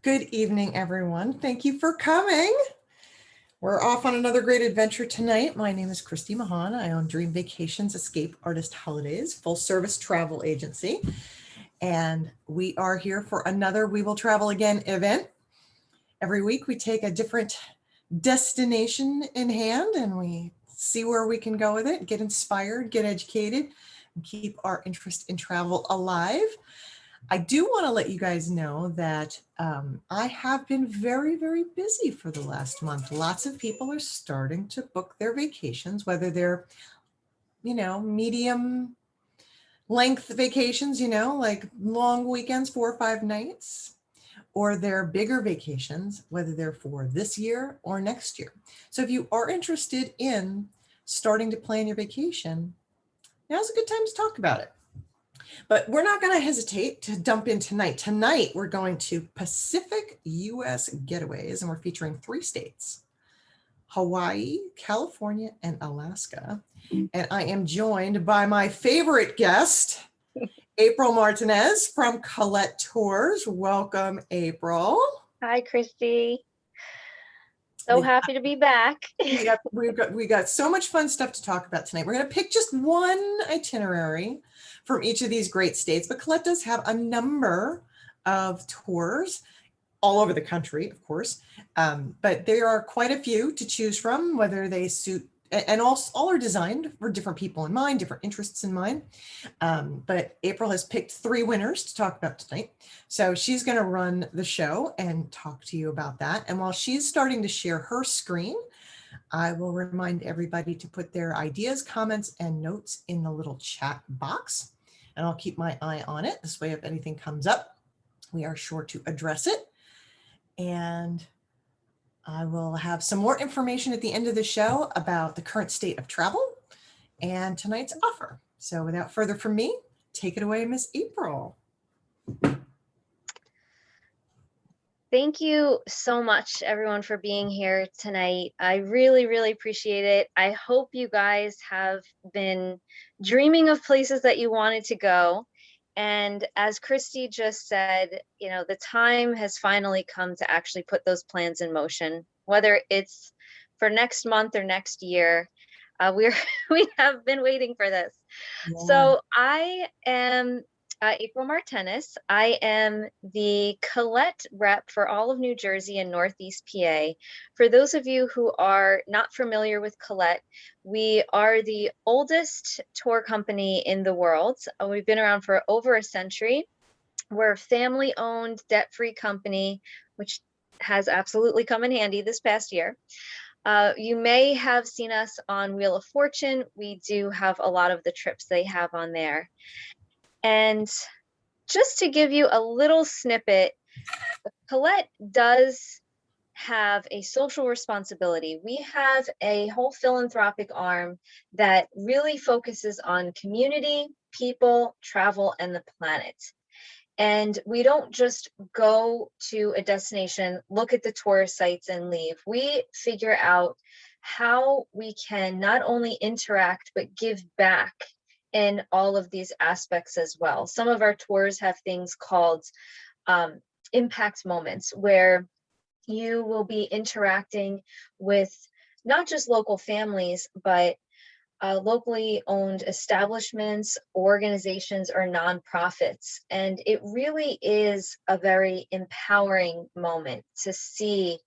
Good evening, everyone. Thank you for coming. We're off on another great adventure tonight. My name is Christy Mahon. I own Dream Vacations Escape Artist Holidays, full service travel agency. And we are here for another We Will Travel Again event. Every week we take a different destination in hand and we see where we can go with it, get inspired, get educated, and keep our interest in travel alive. I do want to let you guys know that I have been very, very busy for the last month. Lots of people are starting to book their vacations, whether they're, medium length vacations, like long weekends, 4 or 5 nights, or they're bigger vacations, whether they're for this year or next year. So if you are interested in starting to plan your vacation, now's a good time to talk about it. But we're not going to hesitate to dump in tonight. Tonight, we're going to Pacific US Getaways, and we're featuring 3 states, Hawaii, California, and Alaska. And I am joined by my favorite guest, April Martinez from Collette Tours. Welcome, April. Hi, Christy. So happy to be back. we got so much fun stuff to talk about tonight. We're going to pick just one itinerary from each of these great states, but Collette does have a number of tours all over the country, of course, but there are quite a few to choose from, whether they suit, and all are designed for different people in mind, different interests in mind. But April has picked 3 winners to talk about tonight. So she's going to run the show and talk to you about that. And while she's starting to share her screen, I will remind everybody to put their ideas, comments, and notes in the little chat box. And I'll keep my eye on it. This way, if anything comes up, we are sure to address it. And I will have some more information at the end of the show about the current state of travel and tonight's offer. So without further from me, take it away, Miss April. Thank you so much, everyone, for being here tonight. I really, really appreciate it. I hope you guys have been dreaming of places that you wanted to go. And as Christy just said, the time has finally come to actually put those plans in motion, whether it's for next month or next year. We have been waiting for this. Yeah. So I am April Martinez. I am the Collette rep for all of New Jersey and Northeast PA. For those of you who are not familiar with Collette, we are the oldest tour company in the world. We've been around for over a century. We're a family-owned, debt-free company, which has absolutely come in handy this past year. You may have seen us on Wheel of Fortune. We do have a lot of the trips they have on there. And just to give you a little snippet, Collette does have a social responsibility. We have a whole philanthropic arm that really focuses on community, people, travel, and the planet. And we don't just go to a destination, look at the tourist sites and leave. We figure out how we can not only interact, but give back in all of these aspects as well. Some of our tours have things called impact moments, where you will be interacting with not just local families, but locally owned establishments, organizations, or nonprofits. And it really is a very empowering moment to see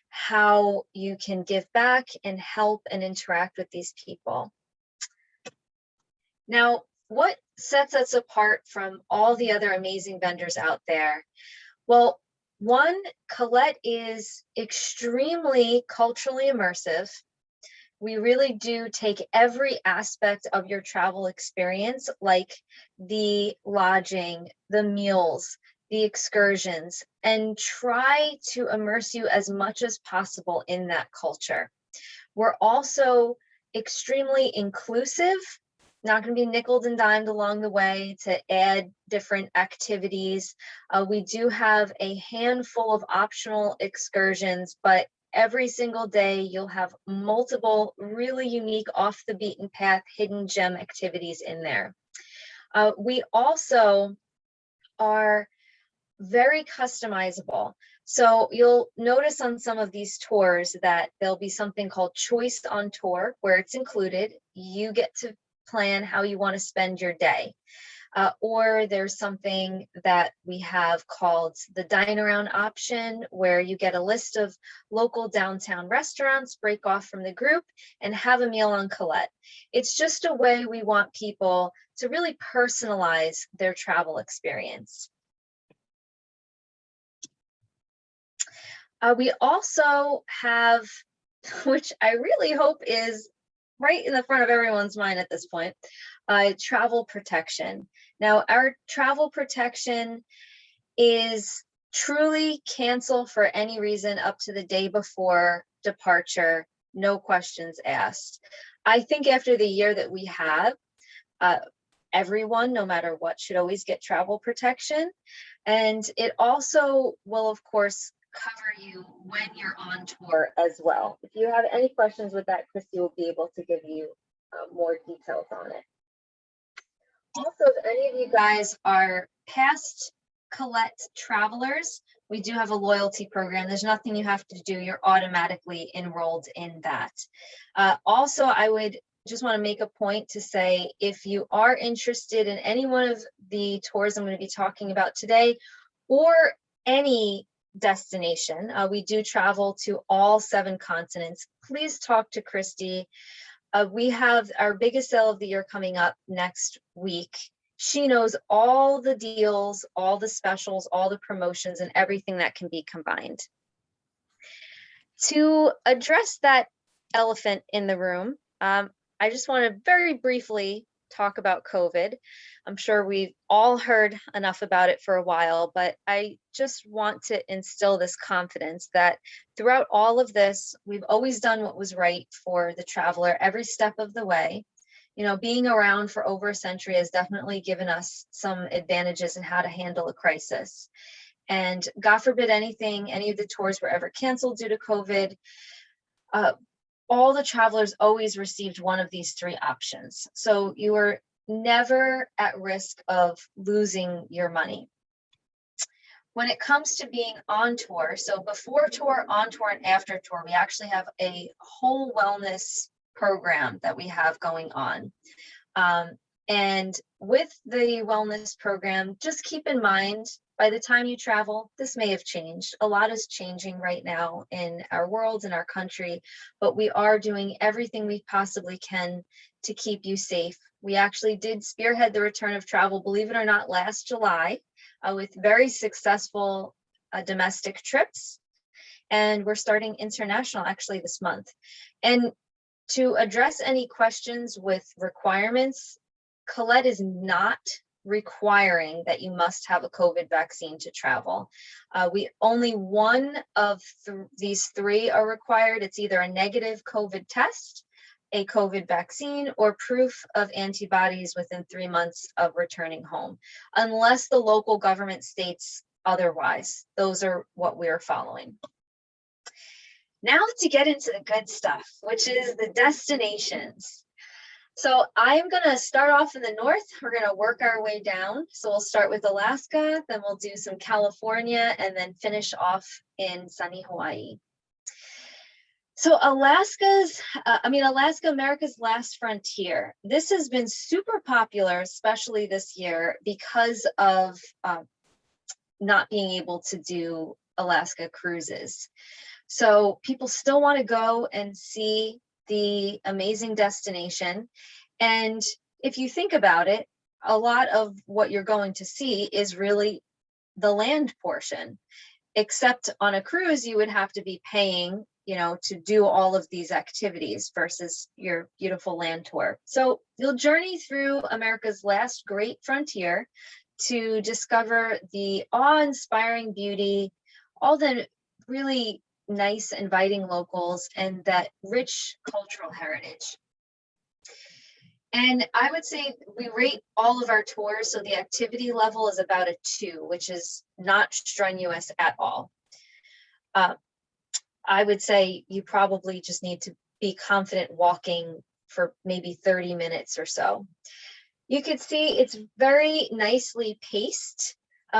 how you can give back and help and interact with these people. Now, what sets us apart from all the other amazing vendors out there? Well, one, Collette is extremely culturally immersive. We really do take every aspect of your travel experience, like the lodging, the meals, the excursions, and try to immerse you as much as possible in that culture. We're also extremely inclusive, not going to be nickeled and dimed along the way to add different activities. We do have a handful of optional excursions, but every single day you'll have multiple really unique off the beaten path hidden gem activities in there. We also are very customizable. So you'll notice on some of these tours that there'll be something called choice on tour, where it's included. You get to plan how you want to spend your day. Or there's something that we have called the dine around option, where you get a list of local downtown restaurants, break off from the group, and have a meal on Collette. It's just a way we want people to really personalize their travel experience. We also have, which I really hope is right in the front of everyone's mind at this point, travel protection. Now, our travel protection is truly cancel for any reason up to the day before departure, no questions asked. I think after the year that we have, everyone, no matter what, should always get travel protection. And it also will, of course, cover you when you're on tour as well. If you have any questions with that, Christy will be able to give you more details on it. Also, if any of you guys are past Collette travelers, we do have a loyalty program. There's nothing you have to do. You're automatically enrolled in that. Also, I would just want to make a point to say, if you are interested in any one of the tours I'm going to be talking about today, or any destination, we do travel to all 7 continents, please talk to Christy. We have our biggest sale of the year coming up next week. She knows all the deals, all the specials, all the promotions, and everything that can be combined. To address that elephant in the room, I just want to very briefly talk about COVID. I'm sure we've all heard enough about it for a while, but I just want to instill this confidence that throughout all of this, we've always done what was right for the traveler every step of the way. You know, being around for over a century has definitely given us some advantages in how to handle a crisis. And God forbid any of the tours were ever canceled due to COVID, all the travelers always received one of these 3 options. So you are never at risk of losing your money. When it comes to being on tour, so before tour, on tour, and after tour, we actually have a whole wellness program that we have going on. And with the wellness program, just keep in mind, by the time you travel, this may have changed. A lot is changing right now in our world, in our country, but we are doing everything we possibly can to keep you safe. We actually did spearhead the return of travel, believe it or not, last July, with very successful domestic trips. And we're starting international actually this month. And to address any questions with requirements, Collette is not requiring that you must have a COVID vaccine to travel. Only one of these 3 are required. It's either a negative COVID test, a COVID vaccine, or proof of antibodies within 3 months of returning home, unless the local government states otherwise. Those are what we're following. Now to get into the good stuff, which is the destinations. So I'm going to start off in the north. We're going to work our way down. So we'll start with Alaska, then we'll do some California, and then finish off in sunny Hawaii. So Alaska, America's Last Frontier. This has been super popular, especially this year, because of not being able to do Alaska cruises. So people still want to go and see the amazing destination. And if you think about it, a lot of what you're going to see is really the land portion, except on a cruise, you would have to be paying, to do all of these activities versus your beautiful land tour. So you'll journey through America's last great frontier to discover the awe-inspiring beauty, all the really nice, inviting locals, and that rich cultural heritage. And I would say we rate all of our tours, so the activity level is about a 2, which is not strenuous at all. I would say you probably just need to be confident walking for maybe 30 minutes or so. You could see it's very nicely paced.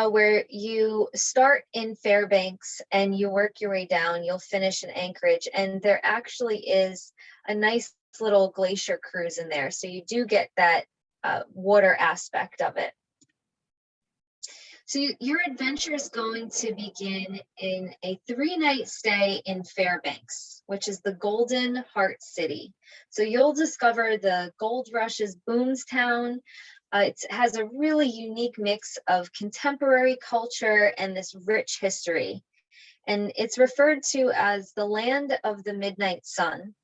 where you start in Fairbanks and you work your way down. You'll finish in Anchorage, and there actually is a nice little glacier cruise in there. So you do get that water aspect of it. So your adventure is going to begin in a 3-night stay in Fairbanks, which is the Golden Heart City. So you'll discover the Gold Rush's Boomstown. It has a really unique mix of contemporary culture and this rich history. And it's referred to as the land of the midnight sun.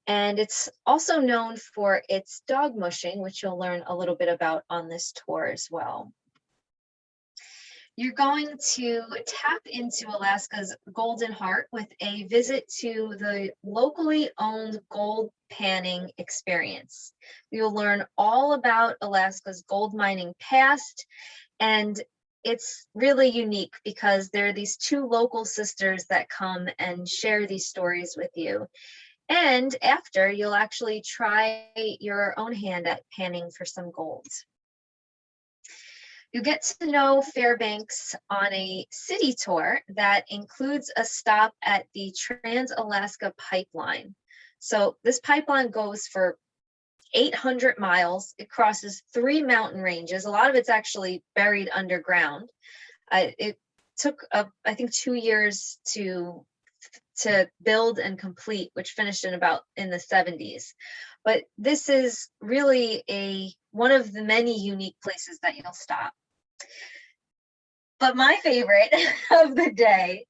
And it's also known for its dog mushing, which you'll learn a little bit about on this tour as well. You're going to tap into Alaska's Golden Heart with a visit to the locally owned gold panning experience. You'll learn all about Alaska's gold mining past, and it's really unique because there are these 2 local sisters that come and share these stories with you. And after, you'll actually try your own hand at panning for some gold. You get to know Fairbanks on a city tour that includes a stop at the Trans-Alaska Pipeline. So this pipeline goes for 800 miles. It crosses 3 mountain ranges. A lot of it's actually buried underground. It took, I think, 2 years to build and complete, which finished in the 70s. But this is really one of the many unique places that you'll stop. But my favorite of the day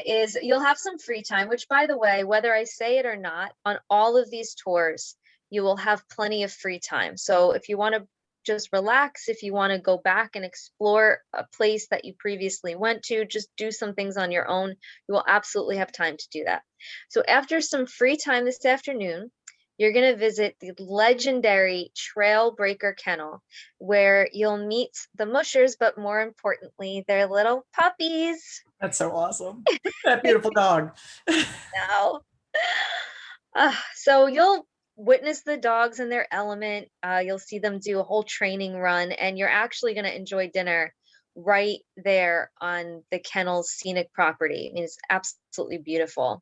is you'll have some free time, which, by the way, whether I say it or not, on all of these tours, you will have plenty of free time. So if you want to just relax, if you want to go back and explore a place that you previously went to, just do some things on your own, you will absolutely have time to do that. So after some free time this afternoon, you're going to visit the legendary Trailbreaker Kennel, where you'll meet the mushers, but more importantly, their little puppies. That's so awesome. That beautiful dog. No. So you'll witness the dogs in their element. You'll see them do a whole training run, and you're actually going to enjoy dinner right there on the kennel's scenic property. I mean, it's absolutely beautiful.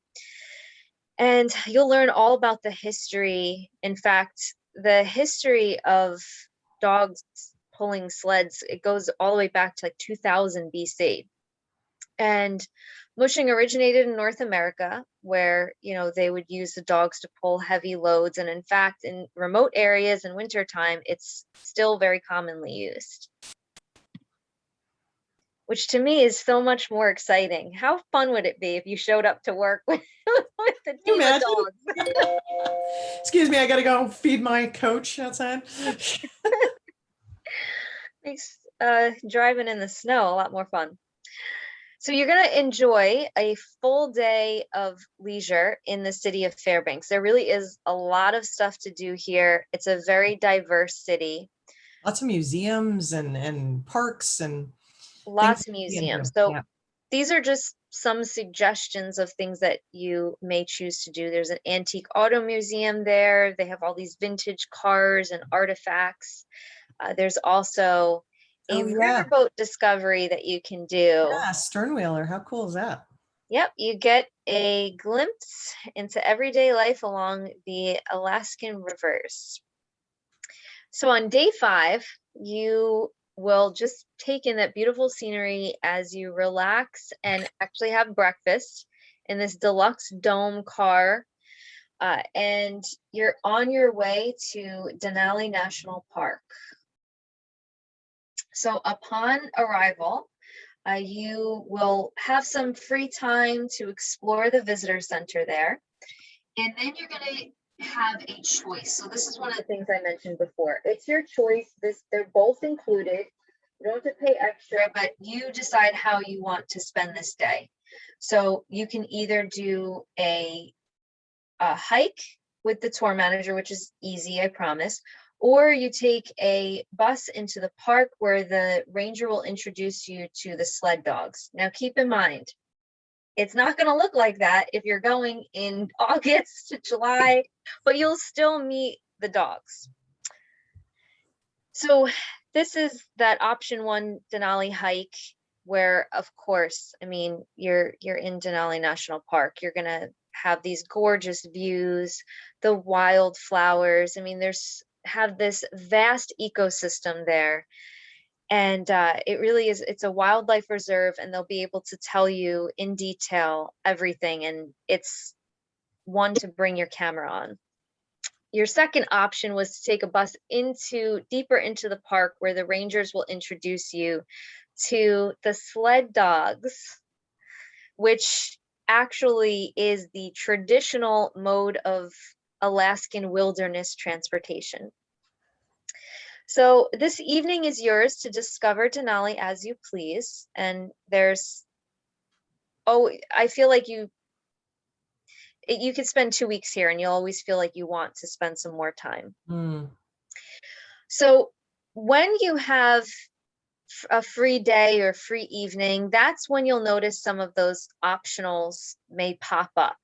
And you'll learn all about the history. In fact, the history of dogs pulling sleds, it goes all the way back to like 2000 BC. And mushing originated in North America, where, they would use the dogs to pull heavy loads. And in fact, in remote areas in wintertime, it's still very commonly used. Which to me is so much more exciting. How fun would it be if you showed up to work with the team of dogs? Excuse me, I gotta go feed my coach outside. Makes driving in the snow a lot more fun. So you're going to enjoy a full day of leisure in the city of Fairbanks. There really is a lot of stuff to do here. It's a very diverse city. Lots of museums and parks and lots of museums. So these are just some suggestions of things that you may choose to do. There's an antique auto museum there. They have all these vintage cars and artifacts. There's also a riverboat discovery that you can do. Yeah, sternwheeler. How cool is that? Yep, you get a glimpse into everyday life along the Alaskan rivers. So on day 5, you will just take in that beautiful scenery as you relax and actually have breakfast in this deluxe dome car. And you're on your way to Denali National Park. So upon arrival, you will have some free time to explore the visitor center there. And then you're going to have a choice. So this is one of the things I mentioned before. It's your choice. They're both included. You don't have to pay extra, but you decide how you want to spend this day. So you can either do a hike with the tour manager, which is easy, I promise, or you take a bus into the park where the ranger will introduce you to the sled dogs. Now, keep in mind, it's not going to look like that if you're going in August to July, but you'll still meet the dogs. So this is that option 1 Denali hike, where of course, I mean, you're in Denali National Park. You're gonna have these gorgeous views, the wildflowers. I mean, have this vast ecosystem there. And it really is, it's a wildlife reserve, and they'll be able to tell you in detail everything. And it's one to bring your camera on. Your second option was to take a bus deeper into the park, where the rangers will introduce you to the sled dogs, which actually is the traditional mode of Alaskan wilderness transportation. So this evening is yours to discover Denali as you please. And I feel like you could spend 2 weeks here, and you'll always feel like you want to spend some more time. So when you have a free day or free evening, that's when you'll notice some of those optionals may pop up.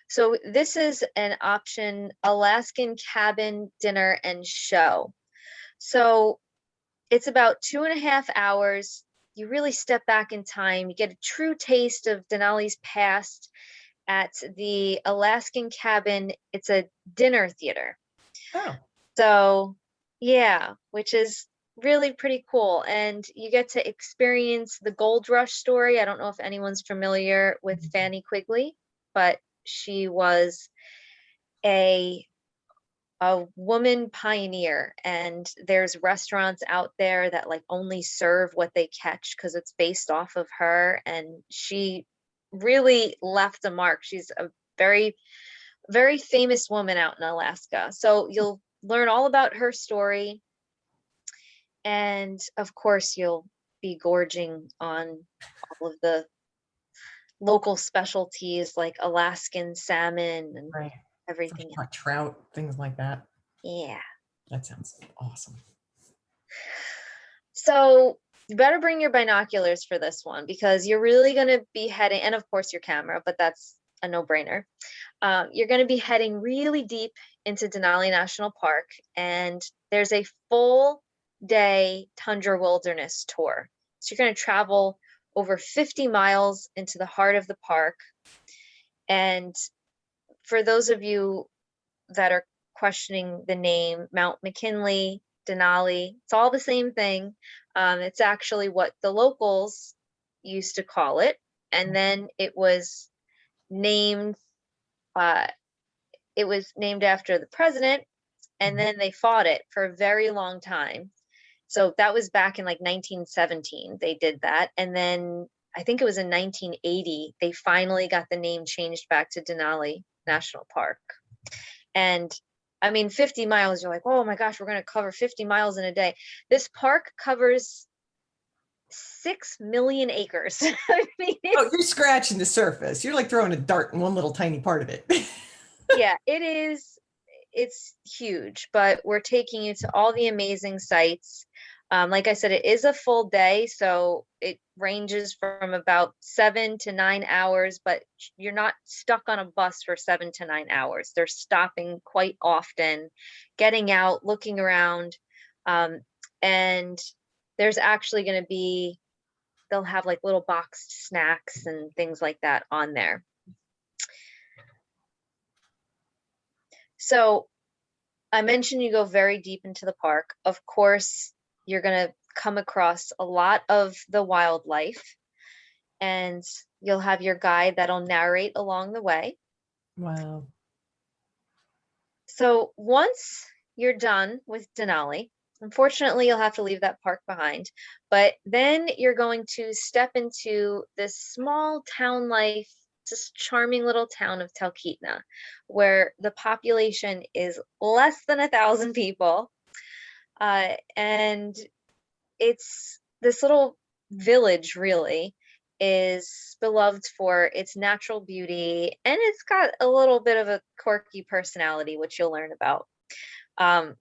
So this is an option, Alaskan cabin dinner and show. So it's about 2.5 hours. You really step back in time. You get a true taste of Denali's past at the Alaskan cabin. It's a dinner theater. Oh. So yeah, which is really pretty cool. And you get to experience the gold rush story. I don't know if anyone's familiar with Fanny Quigley, but she was a woman pioneer, and there's restaurants out there that like only serve what they catch because it's based off of her, and she really left a mark. She's a very, very famous woman out in Alaska. So you'll learn all about her story, and of course you'll be gorging on all of the local specialties like Alaskan salmon and Right. everything. Trout, things like that. Yeah. That sounds awesome. So you better bring your binoculars for this one, because you're really going to be heading, and of course your camera, but that's a no-brainer. You're going to be heading really deep into Denali National Park, and there's a full day tundra wilderness tour. So you're going to travel over 50 miles into the heart of the park. And for those of you that are questioning the name, Mount McKinley, Denali, it's all the same thing. It's actually what the locals used to call it. And then it was named after the president, and then they fought it for a very long time. So that was back in like 1917, they did that. And then I think it was in 1980, they finally got the name changed back to Denali National Park. And I mean, 50 miles, you're like, oh my gosh, we're going to cover 50 miles in a day. This park covers 6 million acres. I mean, you're scratching the surface. You're like throwing a dart in one little tiny part of it. Yeah, it is. It's huge, but we're taking you to all the amazing sites. Like I said, it is a full day, so it ranges from about 7 to 9 hours, but you're not stuck on a bus for 7 to 9 hours. They're stopping quite often, getting out, looking around, and there's actually going to be, they'll have like little boxed snacks and things like that on there. So I mentioned you go very deep into the park. Of course, you're going to come across a lot of the wildlife, and you'll have your guide that'll narrate along the way. Wow. So once you're done with Denali, unfortunately, you'll have to leave that park behind, but then you're going to step into this small town life, this charming little town of Talkeetna, where the population is less than 1,000 people. And it's this little village really is beloved for its natural beauty, and it's got a little bit of a quirky personality, which you'll learn about. To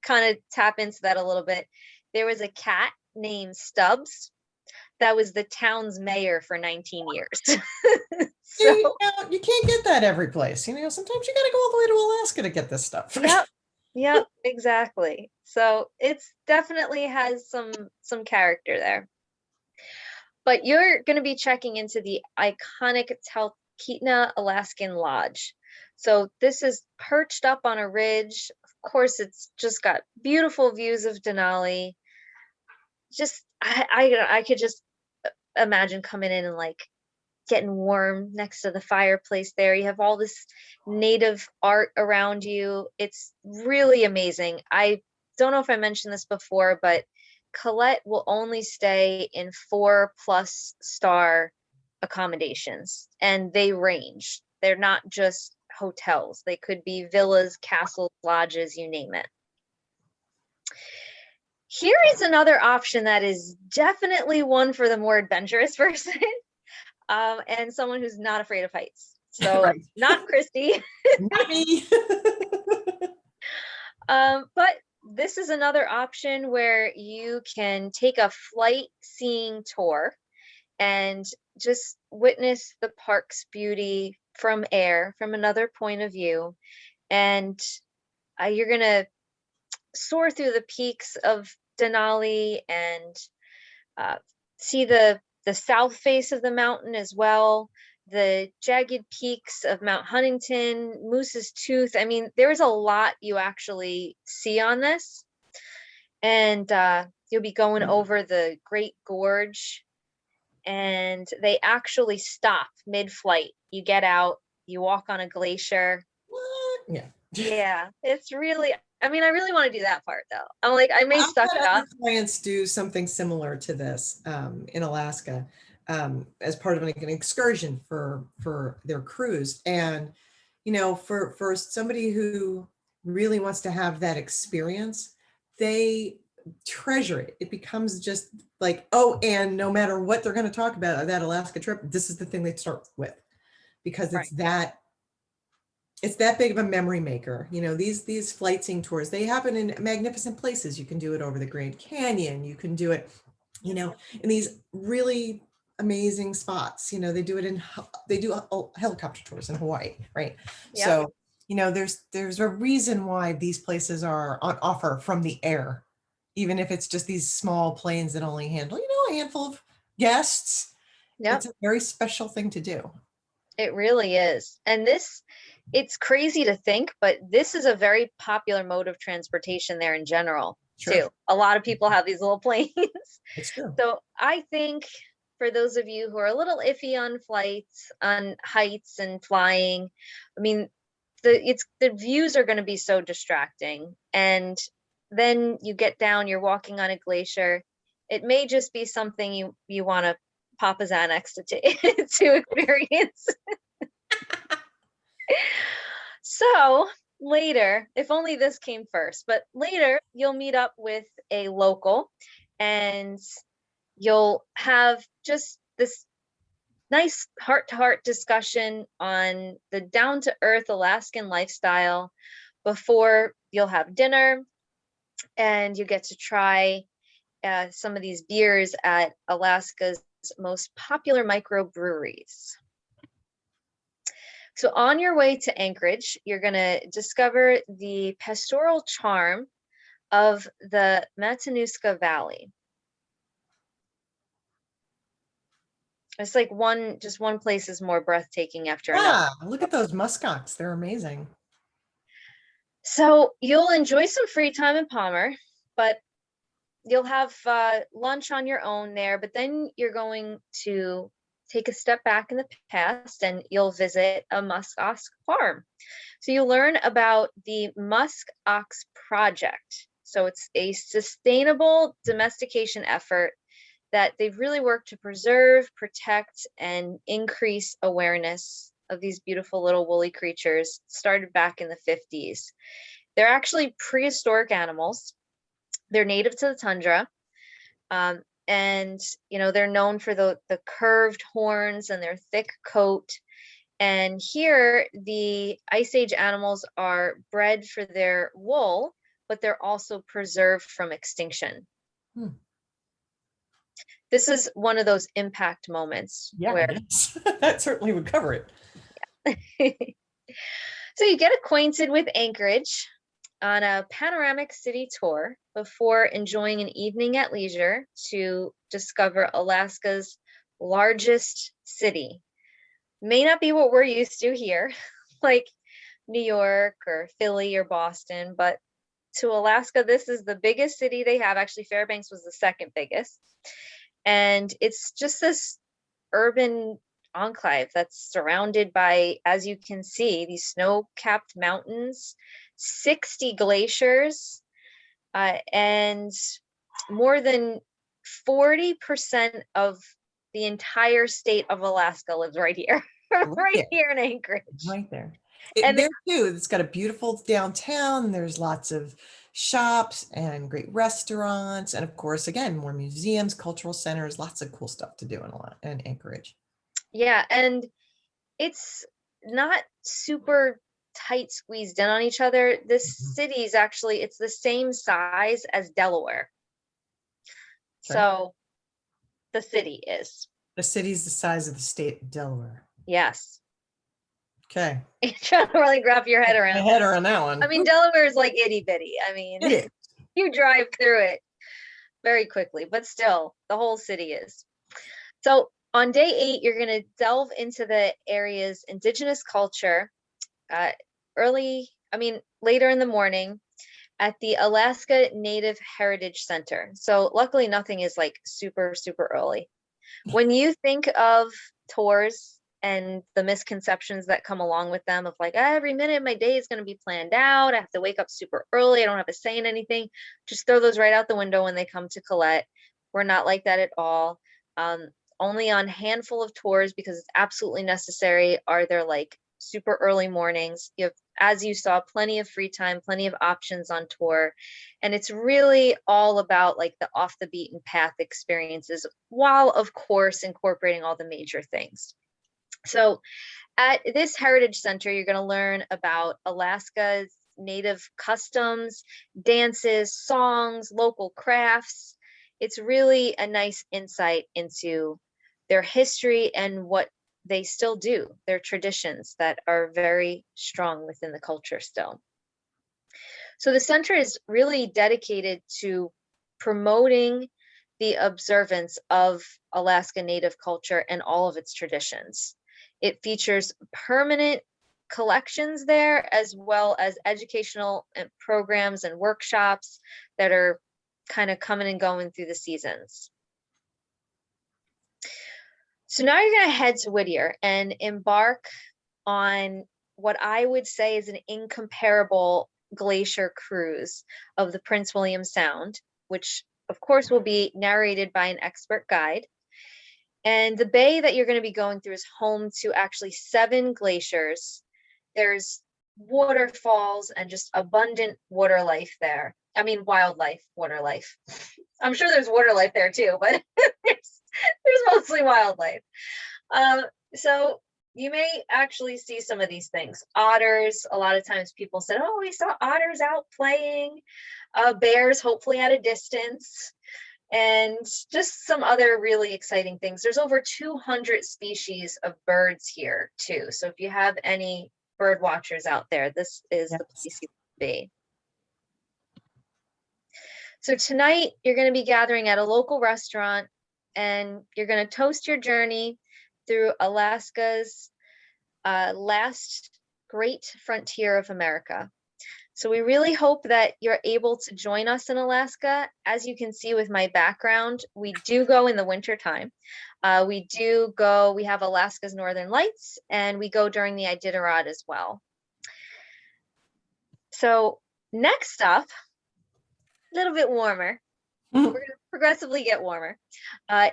kind of tap into that a little bit, there was a cat named Stubbs that was the town's mayor for 19 years. So you can't get that every place. Sometimes you got to go all the way to Alaska to get this stuff. Yep. Yep, exactly. So it's definitely has some character there. But you're going to be checking into the iconic Talkeetna Alaskan Lodge. So this is perched up on a ridge. Of course, it's just got beautiful views of Denali. Just I could just imagine coming in and like getting warm next to the fireplace there. You have all this native art around you. It's really amazing. I don't know if I mentioned this before, but Collette will only stay in 4+ star accommodations, and they range. They're not just hotels. They could be villas, castles, lodges, you name it. Here is another option that is definitely one for the more adventurous person. And someone who's not afraid of heights. So Right. not Christy. Not me. But this is another option where you can take a flight seeing tour and just witness the park's beauty from air, from another point of view. And you're going to soar through the peaks of Denali and see the south face of the mountain as well, the jagged peaks of Mount Huntington, Moose's Tooth. I mean, there's a lot you actually see on this. And you'll be going over the Great Gorge, and they actually stop mid-flight. You get out, you walk on a glacier. What? Yeah. Yeah, it's really, I mean, I really want to do that part though. I'm like, I may I've suck it had up. other clients do something similar to this in Alaska as part of like an excursion for their cruise. And for somebody who really wants to have that experience, they treasure it. It becomes just like, oh, and no matter what they're going to talk about that Alaska trip, this is the thing they start with, because Right. it's that big of a memory maker. These flight seeing tours, they happen in magnificent places. You can do it over the Grand Canyon. You can do it, in these really amazing spots. They do helicopter tours in Hawaii, right? Yep. So, there's a reason why these places are on offer from the air, even if it's just these small planes that only handle, a handful of guests. Yep. It's a very special thing to do. It really is. And it's crazy to think, but this is a very popular mode of transportation there in general, Sure, too. A lot of people have these little planes. it's true. So I think for those of you who are a little iffy on flights, on heights and flying, I mean, the views are going to be so distracting. And then you get down, you're walking on a glacier. It may just be something you want to pop a Xanax to experience. So later, if only this came first, but later you'll meet up with a local and you'll have just this nice heart-to-heart discussion on the down-to-earth Alaskan lifestyle before you'll have dinner, and you get to try some of these beers at Alaska's most popular microbreweries. So on your way to Anchorage, you're going to discover the pastoral charm of the Matanuska Valley. It's like just one place is more breathtaking after another. Yeah, look at those muskox. They're amazing. So you'll enjoy some free time in Palmer, but you'll have lunch on your own there. But then you're going to take a step back in the past and you'll visit a musk ox farm. So you learn about the Musk Ox Project. So it's a sustainable domestication effort that they've really worked to preserve, protect, and increase awareness of these beautiful little woolly creatures, started back in the 50s. They're actually prehistoric animals. They're native to the tundra. And they're known for the curved horns and their thick coat. And here, the Ice Age animals are bred for their wool, but they're also preserved from extinction. This is one of those impact moments. Yeah, where that certainly would cover it. So you get acquainted with Anchorage. on a panoramic city tour before enjoying an evening at leisure to discover Alaska's largest city. May not be what we're used to here, like New York or Philly or Boston, but to Alaska, this is the biggest city they have. Actually, Fairbanks was the second biggest. And it's just this urban enclave that's surrounded by, as you can see, these snow-capped mountains, 60 glaciers, and more than 40% of the entire state of Alaska lives right here, right here in Anchorage. Right there. And There too, it's got a beautiful downtown. There's lots of shops and great restaurants. And of course, again, more museums, cultural centers, lots of cool stuff to do in Anchorage. yeah, and it's not super tight squeezed in on each other. This city is actually, it's the same size as Delaware. Okay. So the city is. The city's the size of the state of Delaware. Yes. Okay. You're trying to really wrap your head around that one. I mean, Delaware is like itty bitty. I mean, you drive through it very quickly, but still, the whole city is. So on day 8, you're going to delve into the area's indigenous culture later in the morning at the Alaska Native Heritage Center. So luckily nothing is like super, super early. When you think of tours and the misconceptions that come along with them of like, every minute of my day is going to be planned out, I have to wake up super early, I don't have a say in anything, just throw those right out the window when they come to Collette. We're not like that at all. Only on handful of tours, because it's absolutely necessary, are there like super early mornings. You have, as you saw, plenty of free time, plenty of options on tour. And it's really all about like the off the beaten path experiences, while of course incorporating all the major things. So at this Heritage Center, you're going to learn about Alaska's native customs, dances, songs, local crafts. It's really a nice insight into their history and what they still do, their traditions that are very strong within the culture still. So the center is really dedicated to promoting the observance of Alaska Native culture and all of its traditions. It features permanent collections there, as well as educational programs and workshops that are kind of coming and going through the seasons. So now you're going to head to Whittier and embark on what I would say is an incomparable glacier cruise of the Prince William Sound, which of course will be narrated by an expert guide. And the bay that you're going to be going through is home to actually 7 glaciers. There's waterfalls and just abundant water life there. I mean, wildlife, water life. I'm sure there's water life there too, but there's mostly wildlife. So you may actually see some of these things. Otters, a lot of times people said, oh, we saw otters out playing, bears, hopefully at a distance, and just some other really exciting things. There's over 200 species of birds here too. So if you have any bird watchers out there, this is the place you be. So tonight you're going to be gathering at a local restaurant and you're going to toast your journey through Alaska's last great frontier of America. So we really hope that you're able to join us in Alaska. As you can see with my background, we do go in the winter time. We have Alaska's Northern Lights, and we go during the Iditarod as well. So next up, a little bit warmer. We're going to progressively get warmer,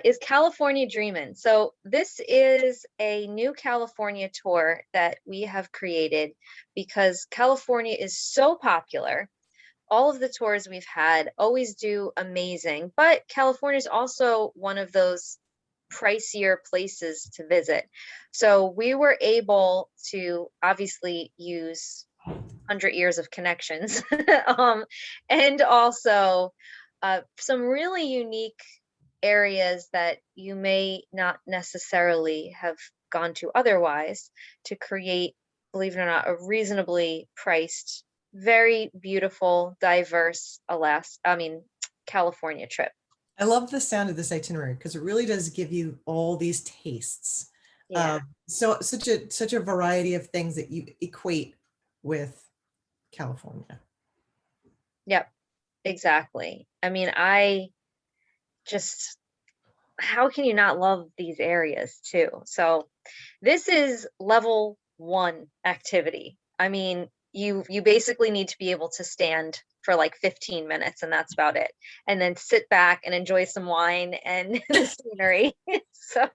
is California Dreamin. So this is a new California tour that we have created because California is so popular. All of the tours we've had always do amazing, but California is also one of those pricier places to visit. So we were able to obviously use 100 years of connections and also some really unique areas that you may not necessarily have gone to otherwise to create, believe it or not, a reasonably priced very beautiful, diverse California trip. I love the sound of this itinerary because it really does give you all these tastes. Yeah. So such a variety of things that you equate with California. Yep. Exactly. I mean, I just, how can you not love these areas too? So this is level 1 activity. I mean, you basically need to be able to stand for like 15 minutes and that's about it. And then sit back and enjoy some wine and the scenery. So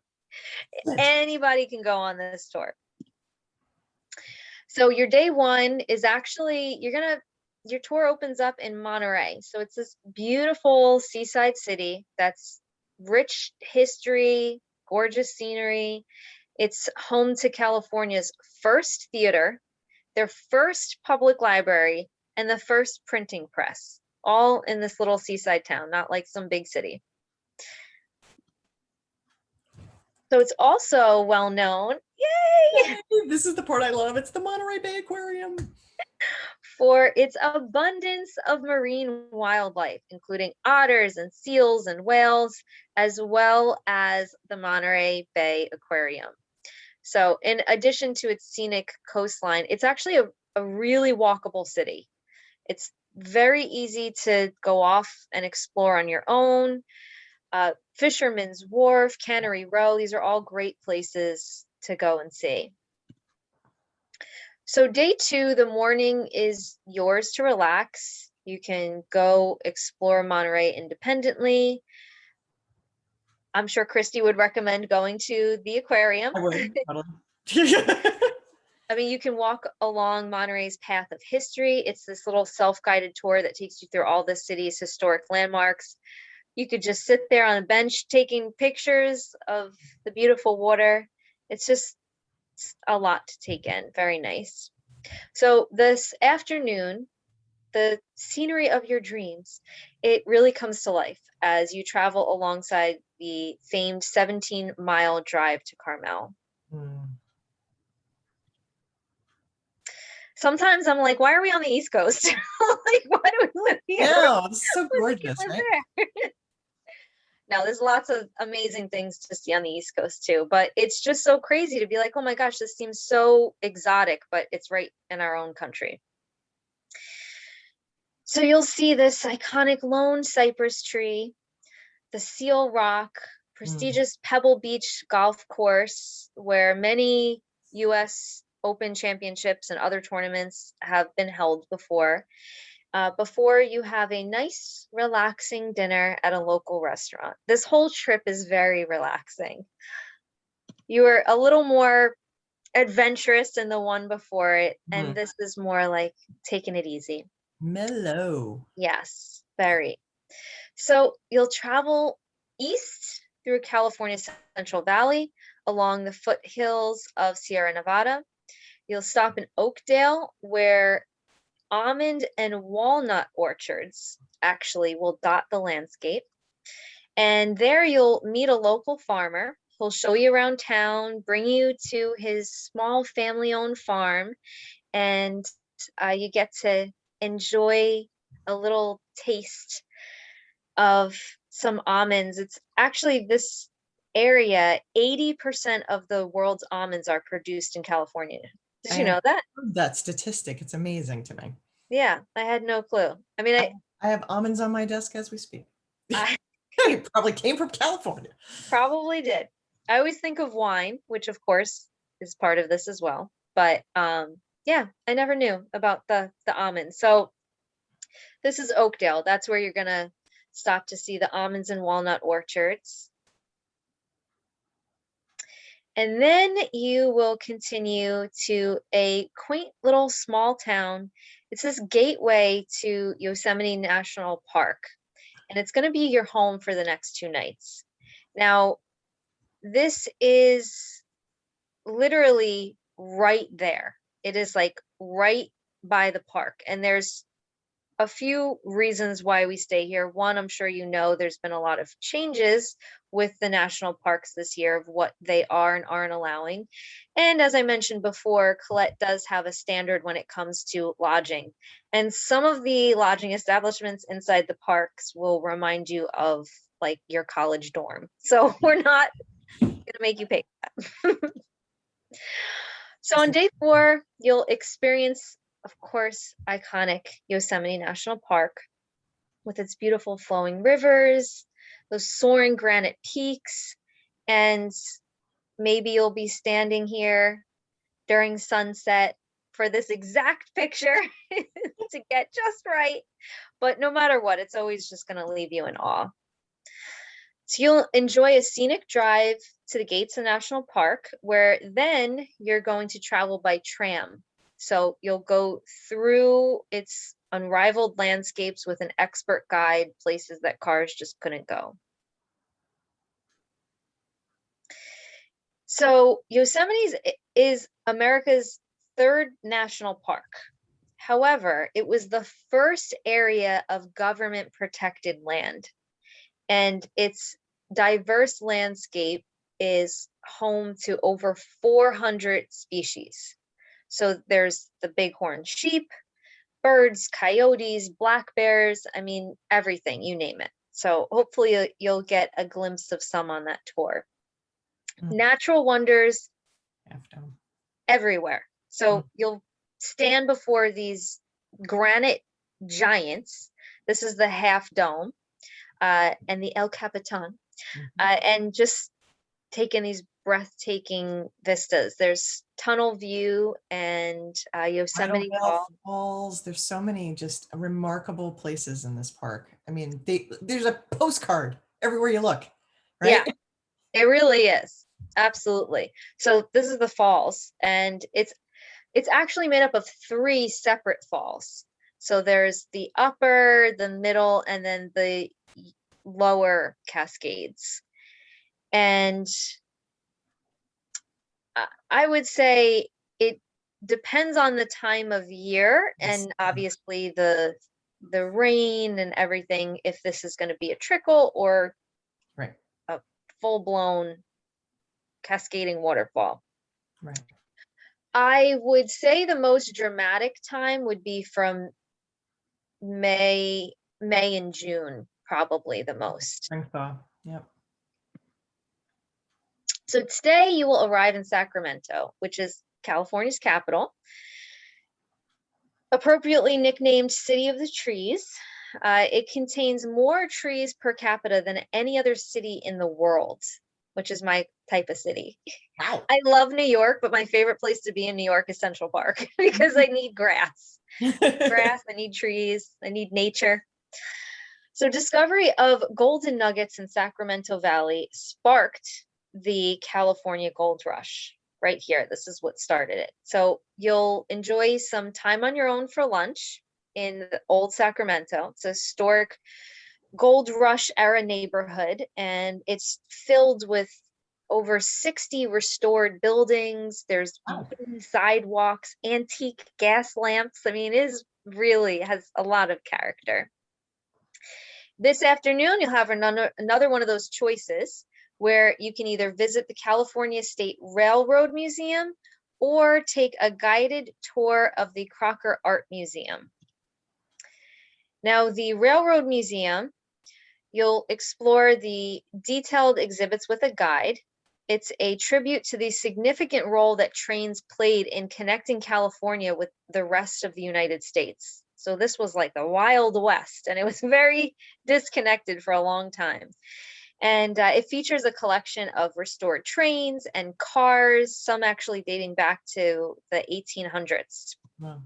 anybody can go on this tour. So your day 1 is actually, your tour opens up in Monterey. So it's this beautiful seaside city that's rich history, gorgeous scenery. It's home to California's first theater, their first public library, and the first printing press, all in this little seaside town, not like some big city. So it's also well known, yay, This is the part I love. It's the Monterey Bay Aquarium. for its abundance of marine wildlife, including otters and seals and whales, as well as the Monterey Bay Aquarium. So in addition to its scenic coastline, it's actually a really walkable city. It's very easy to go off and explore on your own. Fisherman's Wharf, Cannery Row, these are all great places to go and see. So day 2, the morning is yours to relax. You can go explore Monterey independently. I'm sure Christy would recommend going to the aquarium. I would. I mean, you can walk along Monterey's Path of History. It's this little self-guided tour that takes you through all the city's historic landmarks. You could just sit there on a bench taking pictures of the beautiful water. It's just a lot to take in. Very nice. So this afternoon, the scenery of your dreams, it really comes to life as you travel alongside the famed 17-mile drive to Carmel. Sometimes I'm like, why are we on the East Coast? Like, why do we live here? Yeah, it's so gorgeous, right? Now, there's lots of amazing things to see on the East Coast too, but it's just so crazy to be like, oh my gosh, this seems so exotic, but it's right in our own country. So you'll see this iconic lone cypress tree, the Seal Rock, prestigious Pebble Beach golf course, where many US Open championships and other tournaments have been held before you have a nice, relaxing dinner at a local restaurant. This whole trip is very relaxing. You were a little more adventurous in the one before it, and this is more like taking it easy. Mellow. Yes, very. So you'll travel east through California's Central Valley along the foothills of Sierra Nevada. You'll stop in Oakdale, where almond and walnut orchards actually will dot the landscape. And there you'll meet a local farmer. He'll show you around town, bring you to his small family-owned farm, and you get to enjoy a little taste of some almonds. It's actually, this area, 80% of the world's almonds are produced in California. Did you know that? That statistic, it's amazing to me. Yeah, I had no clue. I mean, I have almonds on my desk as we speak. It probably came from California. Probably did. I always think of wine, which of course is part of this as well. But yeah, I never knew about the almonds. So this is Oakdale. That's where you're gonna stop to see the almonds and walnut orchards. And then you will continue to a quaint little small town. It's this gateway to Yosemite National Park, and it's going to be your home for the next 2 nights. Now, this is literally right there. It is like right by the park, and there's a few reasons why we stay here. One, I'm sure you know, there's been a lot of changes with the national parks this year of what they are and aren't allowing. And as I mentioned before, Collette does have a standard when it comes to lodging. And some of the lodging establishments inside the parks will remind you of like your college dorm. So we're not going to make you pay for that. So on day 4, you'll experience, of course, iconic Yosemite National Park with its beautiful flowing rivers, those soaring granite peaks, and maybe you'll be standing here during sunset for this exact picture to get just right. But no matter what, it's always just going to leave you in awe. So you'll enjoy a scenic drive to the gates of National Park, where then you're going to travel by tram. So you'll go through its unrivaled landscapes with an expert guide, places that cars just couldn't go. So Yosemite is America's 3rd national park. However, it was the first area of government protected land, and its diverse landscape is home to over 400 species. So there's the bighorn sheep, birds, coyotes, black bears, I mean, everything, you name it. So hopefully you'll get a glimpse of some on that tour. Natural wonders everywhere. So you'll stand before these granite giants. This is the Half Dome and the El Capitan, and just taking these breathtaking vistas. There's Tunnel View and Yosemite Falls. There's so many just remarkable places in this park. I mean, there's a postcard everywhere you look, right? Yeah, it really is. Absolutely. So this is the falls, and it's actually made up of 3 separate falls. So there's the upper, the middle, and then the lower cascades. And I would say it depends on the time of year, and obviously the rain and everything, if this is going to be a trickle or a full-blown cascading waterfall. Right. I would say the most dramatic time would be from May and June, probably the most. Spring thaw. Yep. So today you will arrive in Sacramento, which is California's capital, appropriately nicknamed City of the Trees. It contains more trees per capita than any other city in the world, which is my type of city. Wow. I love New York, but my favorite place to be in New York is Central Park because I need grass. I need trees, I need nature. So discovery of golden nuggets in Sacramento Valley sparked the California Gold Rush right here. This is what started it. So you'll enjoy some time on your own for lunch in the old Sacramento. It's a historic Gold Rush era neighborhood, and it's filled with over 60 restored buildings. There's sidewalks, antique gas lamps. I mean, it really has a lot of character. This afternoon, you'll have another one of those choices where you can either visit the California State Railroad Museum or take a guided tour of the Crocker Art Museum. Now, the Railroad Museum, you'll explore the detailed exhibits with a guide. It's a tribute to the significant role that trains played in connecting California with the rest of the United States. So this was like the Wild West, and it was very disconnected for a long time. And it features a collection of restored trains and cars, some actually dating back to the 1800s. Wow.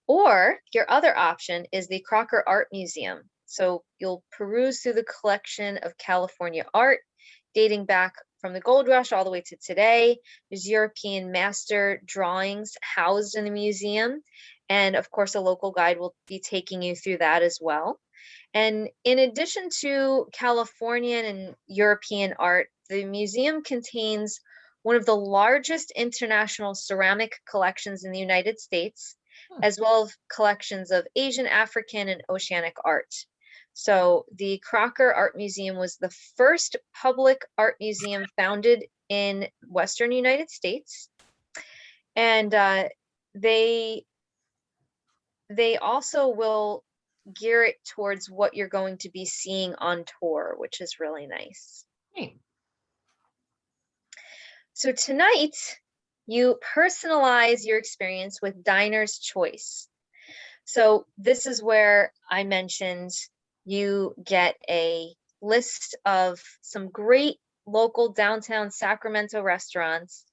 Or your other option is the Crocker Art Museum. So you'll peruse through the collection of California art dating back from the Gold Rush all the way to today. There's European master drawings housed in the museum. And of course, a local guide will be taking you through that as well. And in addition to Californian and European art, the museum contains one of the largest international ceramic collections in the United States. as well as collections of Asian, African, and oceanic art. So the Crocker Art Museum was the first public art museum founded in Western United States. And they also will gear it towards what you're going to be seeing on tour, which is really nice. Great. So tonight, you personalize your experience with Diner's Choice. So this is where I mentioned you get a list of some great local downtown Sacramento restaurants.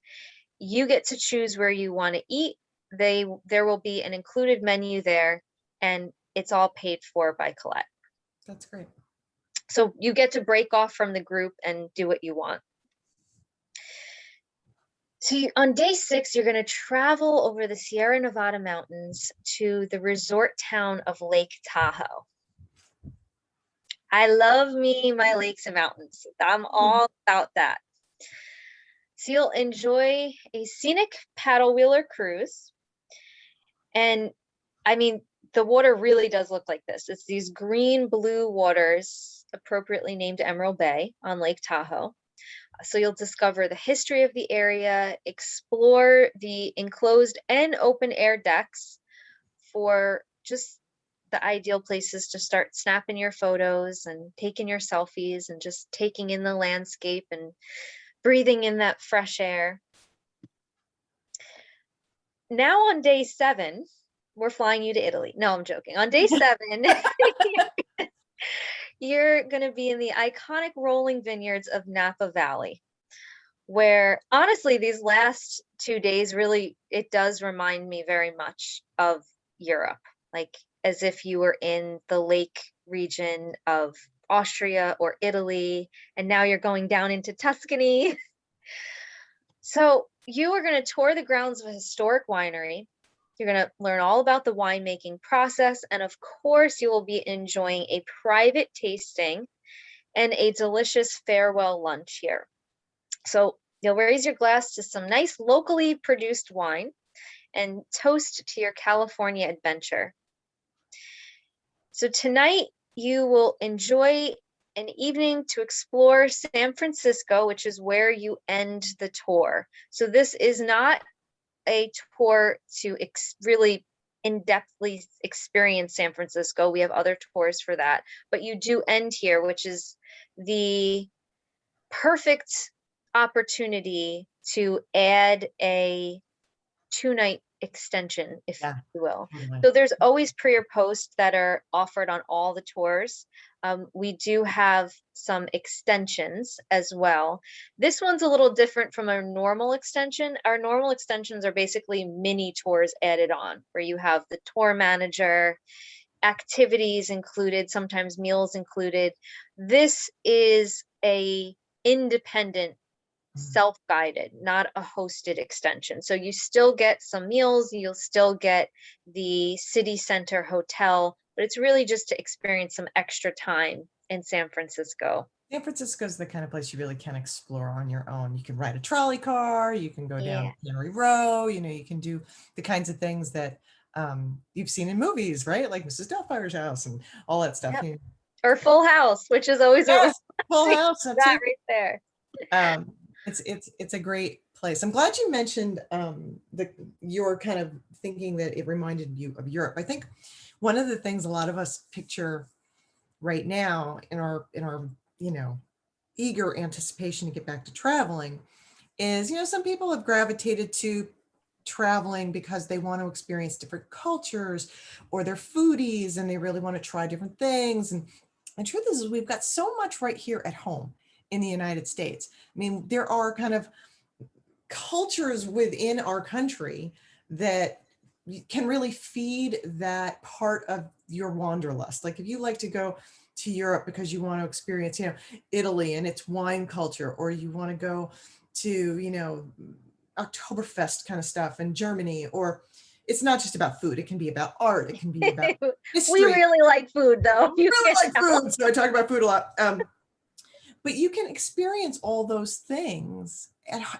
You get to choose where you want to eat. There will be an included menu there, and it's all paid for by Collette. That's great. So you get to break off from the group and do what you want. So on day 6, you're going to travel over the Sierra Nevada mountains to the resort town of Lake Tahoe. I love me my lakes and mountains. I'm all about that. So you'll enjoy a scenic paddle wheeler cruise. And I mean, the water really does look like this. It's these green-blue waters, appropriately named Emerald Bay on Lake Tahoe. So you'll discover the history of the area, explore the enclosed and open air decks for just the ideal places to start snapping your photos and taking your selfies and just taking in the landscape and breathing in that fresh air. Now on day 7, we're flying you to Italy. No, I'm joking. On day 7, you're going to be in the iconic rolling vineyards of Napa Valley, where honestly, these last 2 days, really, it does remind me very much of Europe, like as if you were in the lake region of Austria or Italy, and now you're going down into Tuscany. So you are going to tour the grounds of a historic winery. You're going to learn all about the winemaking process. And of course, you will be enjoying a private tasting and a delicious farewell lunch here. So you'll raise your glass to some nice locally produced wine and toast to your California adventure. So tonight, you will enjoy an evening to explore San Francisco, which is where you end the tour. So this is not a tour to really in-depthly experience San Francisco. We have other tours for that, but you do end here, which is the perfect opportunity to add a 2-night extension, if you will. So there's always pre or post that are offered on all the tours. We do have some extensions as well. This one's a little different from our normal extension. Our normal extensions are basically mini tours added on, where you have the tour manager, activities included, sometimes meals included. This is a independent, self-guided, not a hosted extension. So you still get some meals, you'll still get the city center hotel, but it's really just to experience some extra time in San Francisco. San Francisco is the kind of place you really can explore on your own. You can ride a trolley car, you can go down Monterey Row, you can do the kinds of things that you've seen in movies, right? Like Mrs. Doubtfire's house and all that stuff. Yep. Or Full House, which is always a Full House, right there. It's a great place. I'm glad you mentioned your kind of thinking that it reminded you of Europe. I think one of the things a lot of us picture right now in our eager anticipation to get back to traveling is, some people have gravitated to traveling because they want to experience different cultures, or they're foodies and they really want to try different things. And the truth is we've got so much right here at home in the United States. I mean, there are kind of cultures within our country that can really feed that part of your wanderlust. Like if you like to go to Europe because you want to experience, Italy and its wine culture, or you want to go to, Oktoberfest kind of stuff in Germany, or it's not just about food. It can be about art. It can be about history. We really like food, though. We really like food, so I talk about food a lot. But you can experience all those things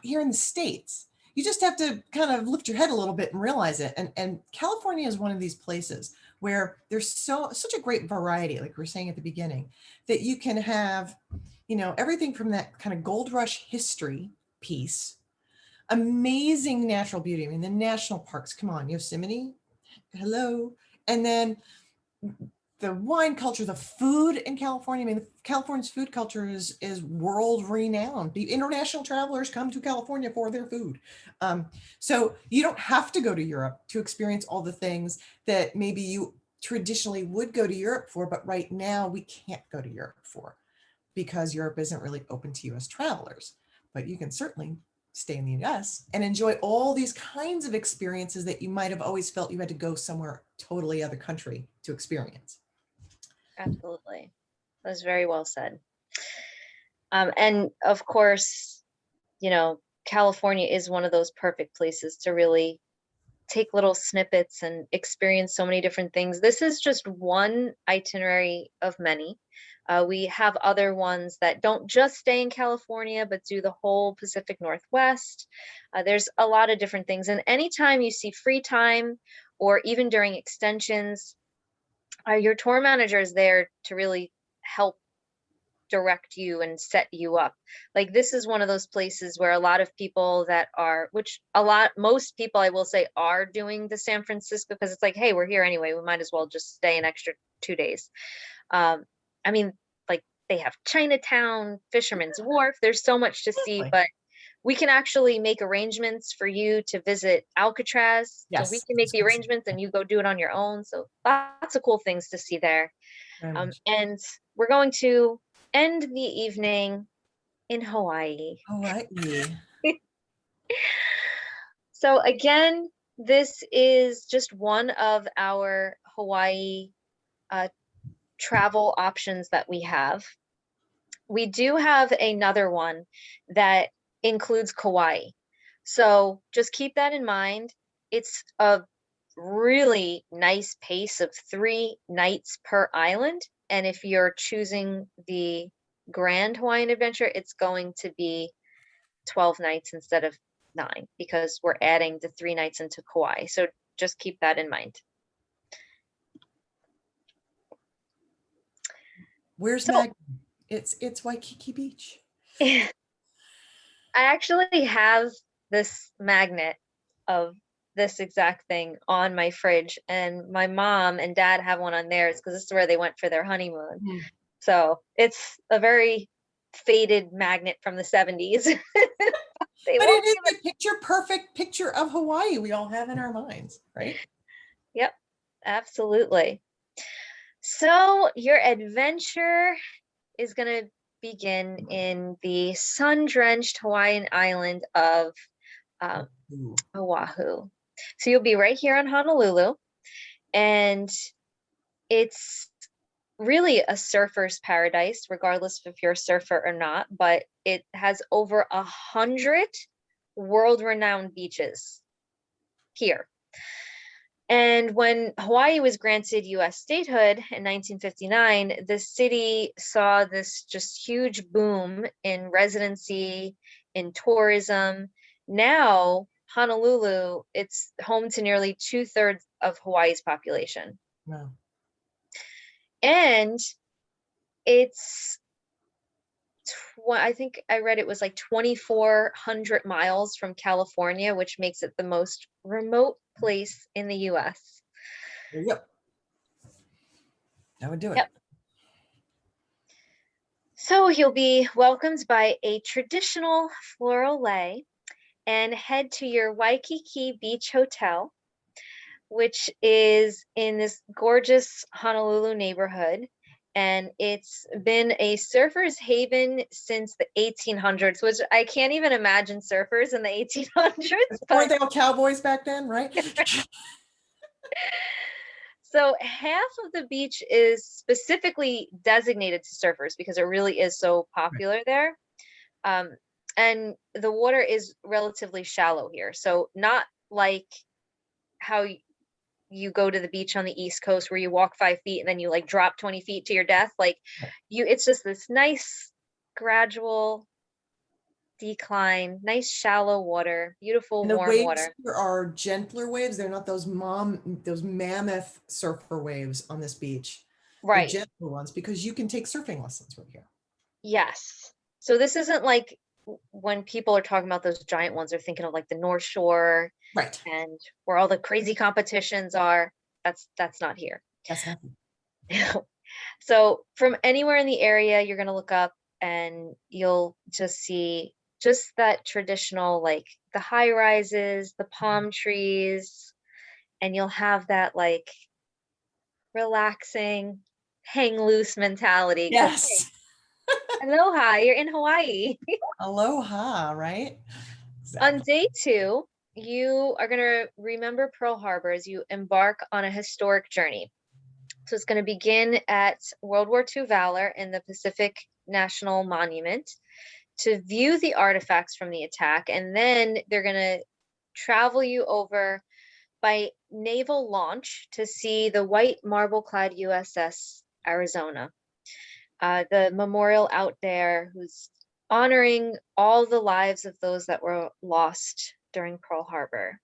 here in the States. You just have to kind of lift your head a little bit and realize it. And California is one of these places where there's such a great variety, like we were saying at the beginning, that you can have, you know, everything from that kind of gold rush history piece, amazing natural beauty. I mean, the national parks, come on, Yosemite, hello. And then the wine culture, the food in California. I mean, California's food culture is world renowned. The international travelers come to California for their food. So you don't have to go to Europe to experience all the things that maybe you traditionally would go to Europe for, but right now we can't go to Europe for because Europe isn't really open to US travelers. But you can certainly stay in the US and enjoy all these kinds of experiences that you might have always felt you had to go somewhere totally other country to experience. Absolutely. That's very well said. And of course, you know, California is one of those perfect places to really take little snippets and experience so many different things. This is just one itinerary of many. We have other ones that don't just stay in California, but do the whole Pacific Northwest. There's a lot of different things. And anytime you see free time or even during extensions, your tour manager is there to really help direct you and set you up. Like this is one of those places where a lot of people that are, most people I will say are doing the San Francisco because it's like, hey, we're here anyway. We might as well just stay an extra 2 days. I mean, like they have Chinatown, Fisherman's Wharf. There's so much to see, but we can actually make arrangements for you to visit Alcatraz. Yes. So we can make the arrangements and you go do it on your own. So lots of cool things to see there. And we're going to end the evening in Hawaii. Hawaii. So again, this is just one of our Hawaii travel options that we have. We do have another one that includes Kauai. So just keep that in mind. It's a really nice pace of 3 nights per island. And if you're choosing the Grand Hawaiian Adventure, it's going to be 12 nights instead of 9 because we're adding the 3 nights into Kauai. So just keep that in mind. Where's Maggie? It's Waikiki Beach. I actually have this magnet of this exact thing on my fridge, and my mom and dad have one on theirs because this is where they went for their honeymoon. So it's a very faded magnet from the 70s. But it is the perfect picture of Hawaii we all have in our minds, right? Yep, absolutely. So your adventure is going to begin in the sun-drenched Hawaiian island of Oahu. So you'll be right here on Honolulu, and it's really a surfer's paradise, regardless if you're a surfer or not, but it has over 100 world-renowned beaches here. And when Hawaii was granted US statehood in 1959, the city saw this just huge boom in residency, in tourism. Now, Honolulu, it's home to nearly 2/3 of Hawaii's population. Wow. And it's, I think I read it was like 2,400 miles from California, which makes it the most remote place in the US. Yep. That would do it. Yep. So you'll be welcomed by a traditional floral lei and head to your Waikiki Beach Hotel, which is in this gorgeous Honolulu neighborhood. And it's been a surfer's haven since the 1800s, which I can't even imagine surfers in the 1800s. Weren't they all cowboys back then, right? So half of the beach is specifically designated to surfers because it really is so popular there. And the water is relatively shallow here. So not like how you go to the beach on the East Coast where you walk 5 feet and then you like drop 20 feet to your death. Like it's just this nice, gradual decline, nice shallow water, beautiful And the warm waves water. here are gentler waves. They're not those mammoth surfer waves on this beach. They're Right. gentler ones because you can take surfing lessons right here. Yes. So this isn't like when people are talking about those giant ones, they're thinking of like the North Shore Right. and where all the crazy competitions are. That's not here. That's not. So from anywhere in the area, you're going to look up and you'll just see just that traditional, like the high rises, the palm trees, and you'll have that like relaxing, hang loose mentality because Yes. aloha, you're in Hawaii. Aloha, right? On Exactly. day two, you are going to remember Pearl Harbor as you embark on a historic journey. So it's going to begin at World War II Valor in the Pacific National Monument to view the artifacts from the attack. And then they're going to travel you over by naval launch to see the white marble clad USS Arizona. The memorial out there who's honoring all the lives of those that were lost during Pearl Harbor.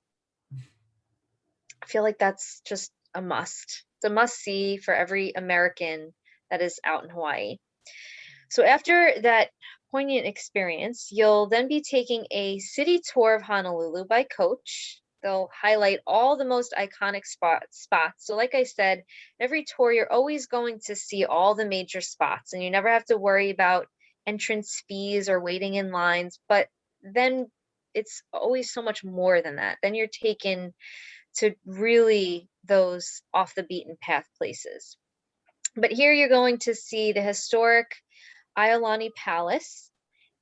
I feel like that's just a must. It's a must see for every American that is out in Hawaii. So after that poignant experience, you'll then be taking a city tour of Honolulu by coach. They'll highlight all the most iconic spots. So like I said, every tour you're always going to see all the major spots and you never have to worry about entrance fees or waiting in lines, but then it's always so much more than that. Then you're taken to really those off the beaten path places. But here you're going to see the historic Iolani Palace,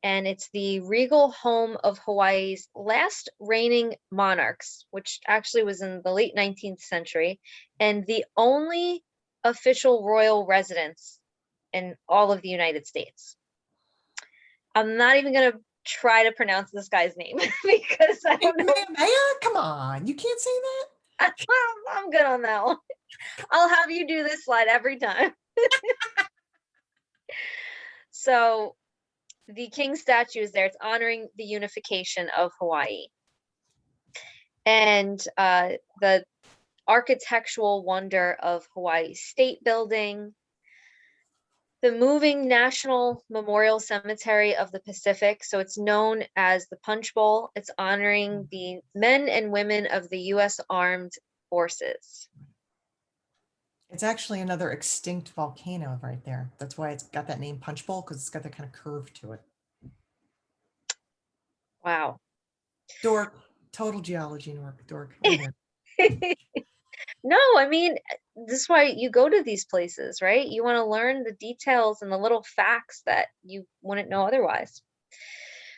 and it's the regal home of Hawaii's last reigning monarchs, which actually was in the late 19th century, and the only official royal residence in all of the United States. I'm not even going to try to pronounce this guy's name because I don't know. Maya, come on. You can't say that. I'm good on that one. I'll have you do this slide every time. So the king statue is there. It's honoring the unification of Hawaii. And the architectural wonder of Hawaii State Building, the moving National Memorial Cemetery of the Pacific. So it's known as the Punch Bowl. It's honoring the men and women of the US Armed Forces. It's actually another extinct volcano right there. That's why it's got that name Punch Bowl, because it's got that kind of curve to it. Wow. Dork, total geology dork. No, I mean, this is why you go to these places, right? You want to learn the details and the little facts that you wouldn't know otherwise.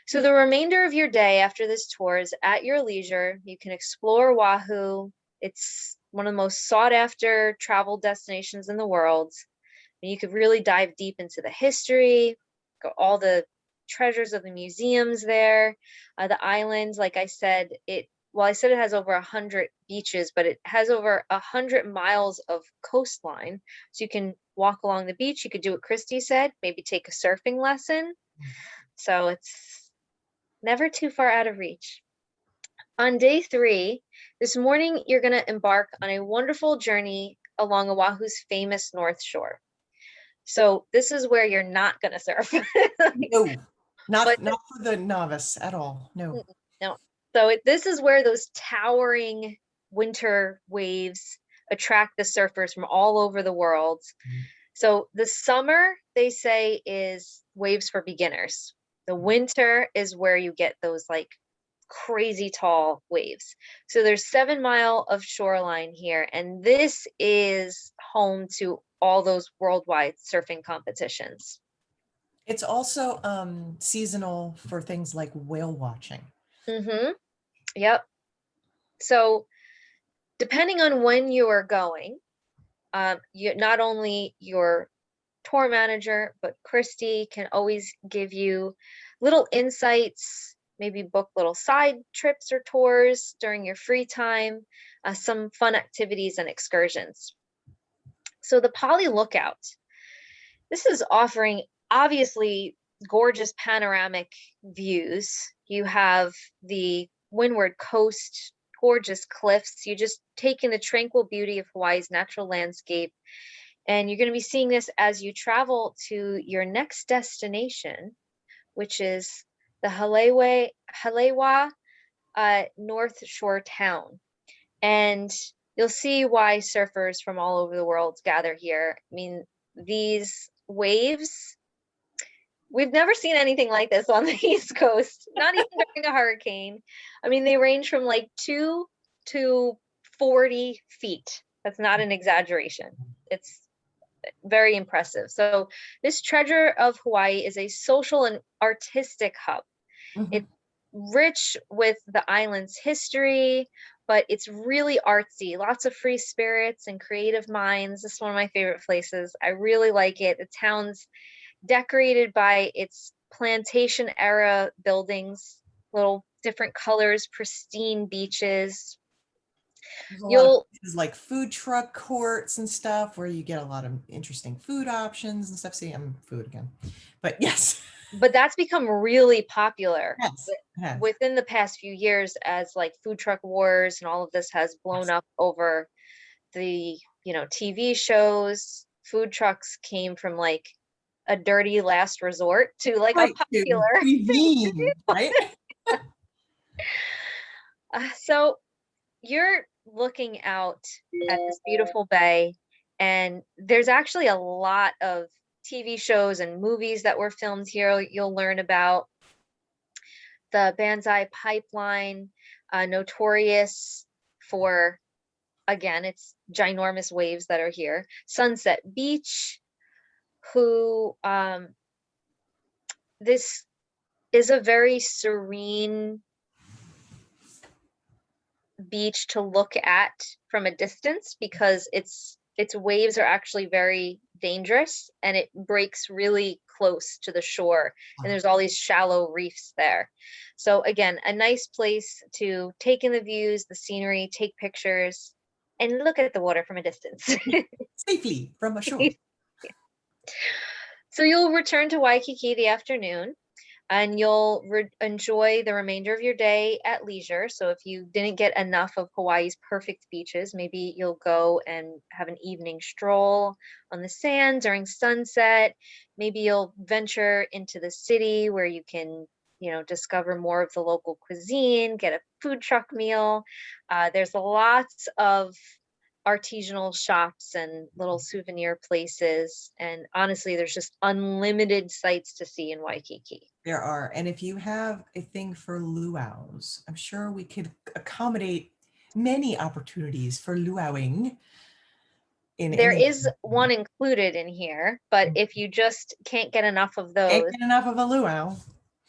So the remainder of your day after this tour is at your leisure. You can explore Oahu. It's one of the most sought after travel destinations in the world. And you could really dive deep into the history, go all the treasures of the museums there. The islands, like I said, I said it has over 100 beaches, but it has over 100 miles of coastline. So you can walk along the beach. You could do what Christy said, maybe take a surfing lesson. So it's never too far out of reach. On day 3, this morning, you're going to embark on a wonderful journey along Oahu's famous North Shore. So this is where you're not going to surf. No, not But for the novice at all. No. no. So this is where those towering winter waves attract the surfers from all over the world. So the summer, they say, is waves for beginners. The winter is where you get those like crazy tall waves. So there's 7 mile of shoreline here, and this is home to all those worldwide surfing competitions. It's also seasonal for things like whale watching. Mm-hmm. Yep. So depending on when you are going, you not only your tour manager, but Christy can always give you little insights, maybe book little side trips or tours during your free time, some fun activities and excursions. So the Poly Lookout, this is offering obviously gorgeous panoramic views. You have the windward coast, gorgeous cliffs. You just take in the tranquil beauty of Hawaii's natural landscape. And you're going to be seeing this as you travel to your next destination, which is the Halewa North Shore town. And you'll see why surfers from all over the world gather here. I mean, these waves, we've never seen anything like this on the East Coast, not even during a hurricane. I mean, they range from like 2 to 40 feet. That's not an exaggeration. It's very impressive. So this treasure of Hawaii is a social and artistic hub. It's rich with the island's history, but it's really artsy. Lots of free spirits and creative minds. This is one of my favorite places. I really like it. The town's decorated by its plantation era buildings, little different colors, pristine beaches. There's a lot of You'll places like food truck courts and stuff where you get a lot of interesting food options and stuff. See, I'm food again, but yes. But that's become really popular Yes. Yes. within the past few years as like food truck wars and all of this has blown up over the, TV shows. Food trucks came from like a dirty last resort to like a Right. popular Cuisine, right? So you're looking out at this beautiful bay, and there's actually a lot of TV shows and movies that were filmed here. You'll learn about the Banzai Pipeline, notorious for, again, it's ginormous waves that are here. Sunset Beach, who this is a very serene beach to look at from a distance because its waves are actually very dangerous and it breaks really close to the shore, and there's all these shallow reefs there. So again, a nice place to take in the views, the scenery, take pictures, and look at the water from a distance. Safely from ashore. So you'll return to Waikiki the afternoon, and you'll enjoy the remainder of your day at leisure. So if you didn't get enough of Hawaii's perfect beaches, maybe you'll go and have an evening stroll on the sand during sunset. Maybe you'll venture into the city where you can, discover more of the local cuisine, get a food truck meal. There's lots of artisanal shops and little souvenir places. And honestly, there's just unlimited sights to see in Waikiki. There are. And if you have a thing for luau's, I'm sure we could accommodate many opportunities for luauing. There is one included in here, but if you just can't get enough of those, can't get enough of a luau,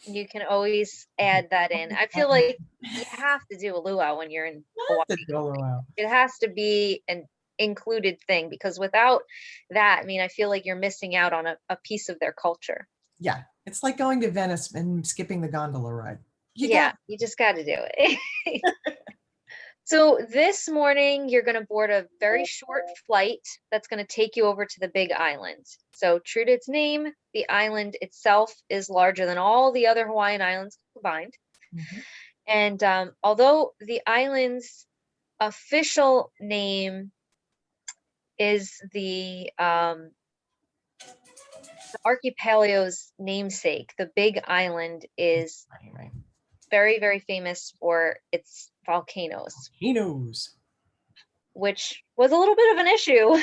you can always add that in. I feel like you have to do a luau when you're in Hawaii. It has to be an included thing because without that, I mean, I feel like you're missing out on a piece of their culture. Yeah, it's like going to Venice and skipping the gondola ride. You just got to do it. So this morning, you're going to board a very short flight that's going to take you over to the Big Island. So true to its name, the island itself is larger than all the other Hawaiian islands combined. And although the island's official name is the archipelago's namesake, the Big Island is very, very famous for its volcanoes, which was a little bit of an issue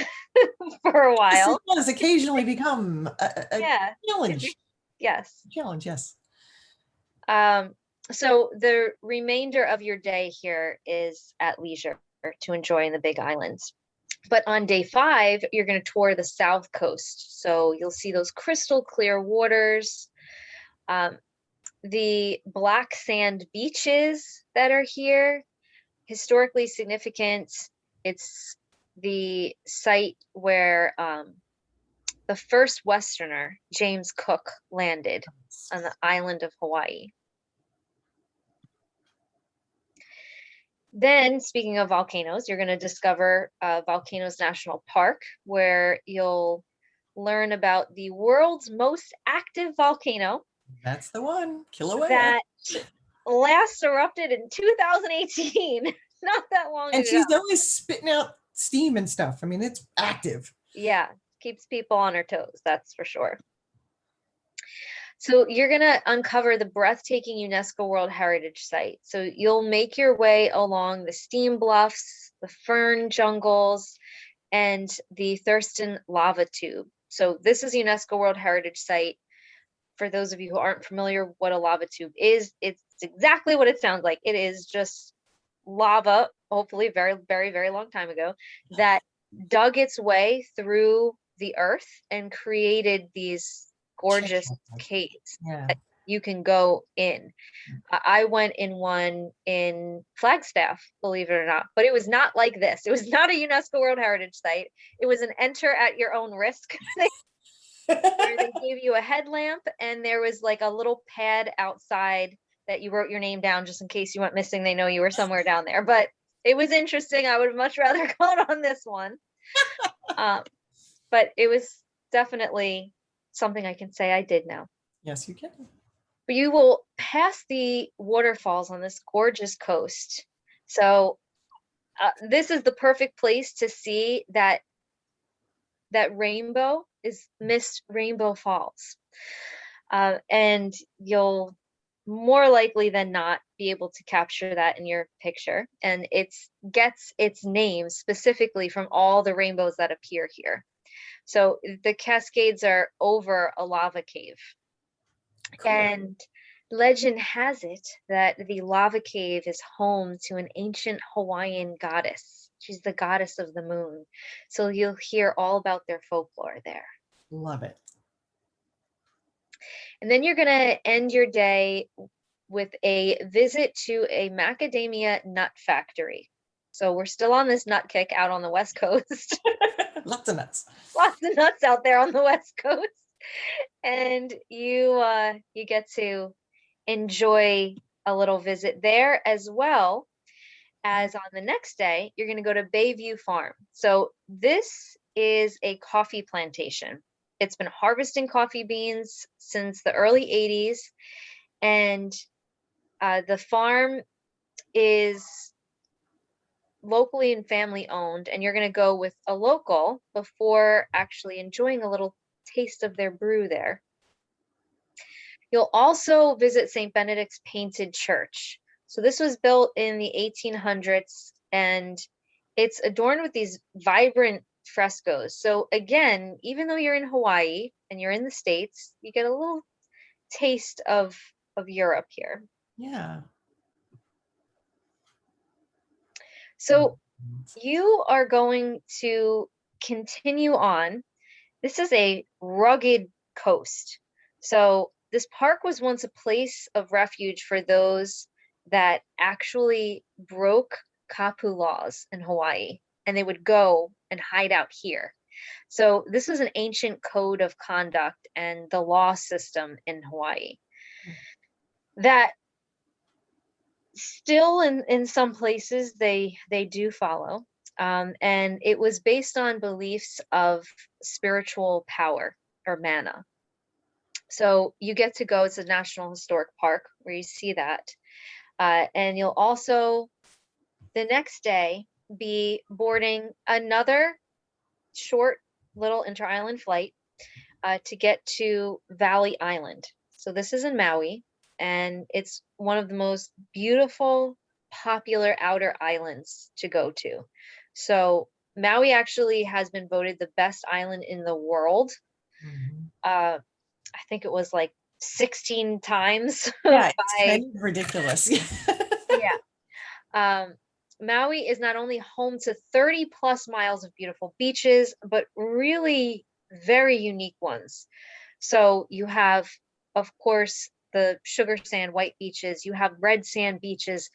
for a while. This has occasionally become a challenge. Yes. Challenge, yes. So the remainder of your day here is at leisure to enjoy in the Big Islands. But on day 5, you're going to tour the South Coast. So you'll see those crystal clear waters, the black sand beaches that are here, historically significant. It's the site where the first Westerner, James Cook, landed on the island of Hawaii. Then, speaking of volcanoes, you're going to discover Volcanoes National Park, where you'll learn about the world's most active volcano That's the one, Kilauea. that last erupted in 2018, not that long And ago. she's always spitting out steam and stuff. I mean, it's active. Yeah, keeps people on her toes, that's for sure. So you're going to uncover the breathtaking UNESCO World Heritage Site. So you'll make your way along the steam bluffs, the fern jungles, and the Thurston lava tube. So this is UNESCO World Heritage Site. For those of you who aren't familiar what a lava tube is, it's exactly what it sounds like. It is just lava, hopefully very, very, very long time ago, that dug its way through the earth and created these gorgeous caves Yeah. that you can go in. I went in one in Flagstaff, believe it or not, but it was not like this. It was not a UNESCO World Heritage Site. It was an enter at your own risk thing, where they gave you a headlamp and there was like a little pad outside that you wrote your name down just in case you went missing. They know you were somewhere down there, but it was interesting. I would much rather go on this one. But it was definitely something I can say I did now. Yes, you can. But you will pass the waterfalls on this gorgeous coast. So this is the perfect place to see that rainbow is Miss Rainbow Falls. And you'll more likely than not be able to capture that in your picture. And it gets its name specifically from all the rainbows that appear here. So the Cascades are over a lava cave. Cool. And legend has it that the lava cave is home to an ancient Hawaiian goddess. She's the goddess of the moon. So you'll hear all about their folklore there. Love it. And then you're going to end your day with a visit to a macadamia nut factory. So we're still on this nut kick out on the West Coast. Lots of nuts. Lots of nuts out there on the West Coast. And you get to enjoy a little visit there, as well as on the next day, you're going to go to Bayview Farm. So this is a coffee plantation. It's been harvesting coffee beans since the early 80s. And the farm is locally and family owned. And you're going to go with a local before actually enjoying a little taste of their brew there. You'll also visit St. Benedict's Painted Church. So this was built in the 1800s, and it's adorned with these vibrant frescoes. So again, even though you're in Hawaii and you're in the States, you get a little taste of Europe here. Yeah. So you are going to continue on. This is a rugged coast. So this park was once a place of refuge for those that actually broke kapu laws in Hawaii, and they would go and hide out here. So this was an ancient code of conduct and the law system in Hawaii that still in some places they do follow. And it was based on beliefs of spiritual power or mana. So you get to go, it's a National Historic Park where you see that. And you'll also, the next day, be boarding another short little inter-island flight to get to Valley Island. So this is in Maui, and it's one of the most beautiful, popular outer islands to go to. So Maui actually has been voted the best island in the world. I think it was like 16 times. Yeah, it's kind of ridiculous. Yeah. Maui is not only home to 30 plus miles of beautiful beaches, but really very unique ones. So you have, of course, the sugar sand white beaches, you have red sand beaches,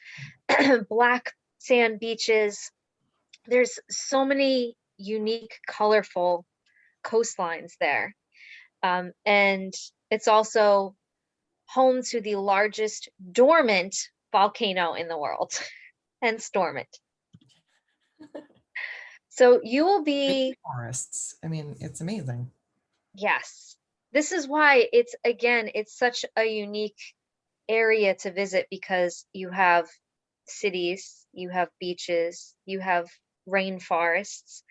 black sand beaches. There's so many unique, colorful coastlines there. And it's also home to the largest dormant volcano in the world, hence dormant. So you will be forests. I mean, it's amazing. Yes. This is why it's, again, it's such a unique area to visit, because you have cities, you have beaches, you have rainforests.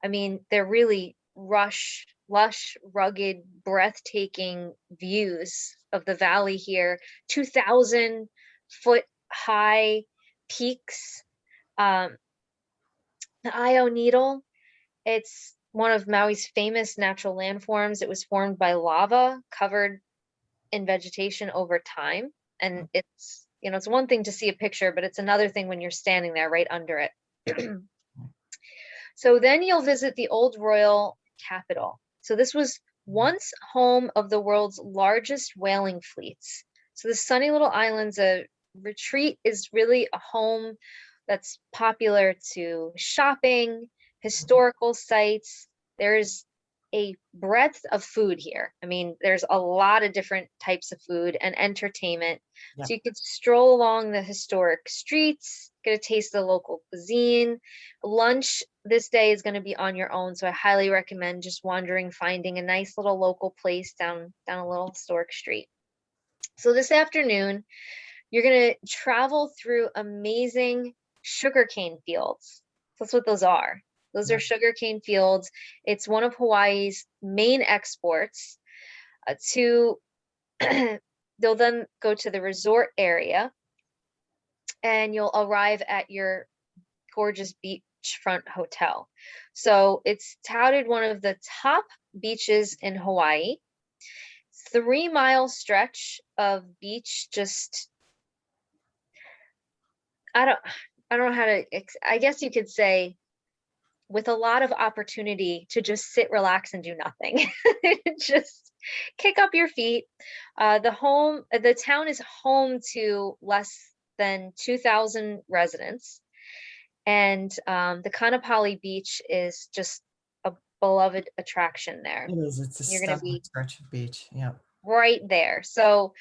I mean, they're really lush, rugged, breathtaking views of the valley here. 2,000-foot high peaks. Um, the Io Needle, it's one of Maui's famous natural landforms. It was formed by lava covered in vegetation over time. And it's, it's one thing to see a picture, but it's another thing when you're standing there right under it. So then you'll visit the old royal capital. So this was once home of the world's largest whaling fleets. So the sunny little island's a retreat, is really a home that's popular to shopping, historical sites. There's a breadth of food here. I mean, there's a lot of different types of food and entertainment. Yeah. So you could stroll along the historic streets, get a taste of the local cuisine. Lunch this day is going to be on your own, so I highly recommend just wandering, finding a nice little local place down a little historic street. So this afternoon, you're going to travel through amazing sugarcane fields. That's what those are. Those are sugarcane fields. It's one of Hawaii's main exports. They'll then go to the resort area, and you'll arrive at your gorgeous beachfront hotel. So it's touted one of the top beaches in Hawaii. 3-mile stretch of beach, just I don't know how to, I guess you could say, with a lot of opportunity to just sit, relax, and do nothing. Just kick up your feet. The town is home to less than 2,000 residents. And the Kanapali Beach is just a beloved attraction there. It is. It's a You're going to stunning be stretch of beach. Yeah. right there. So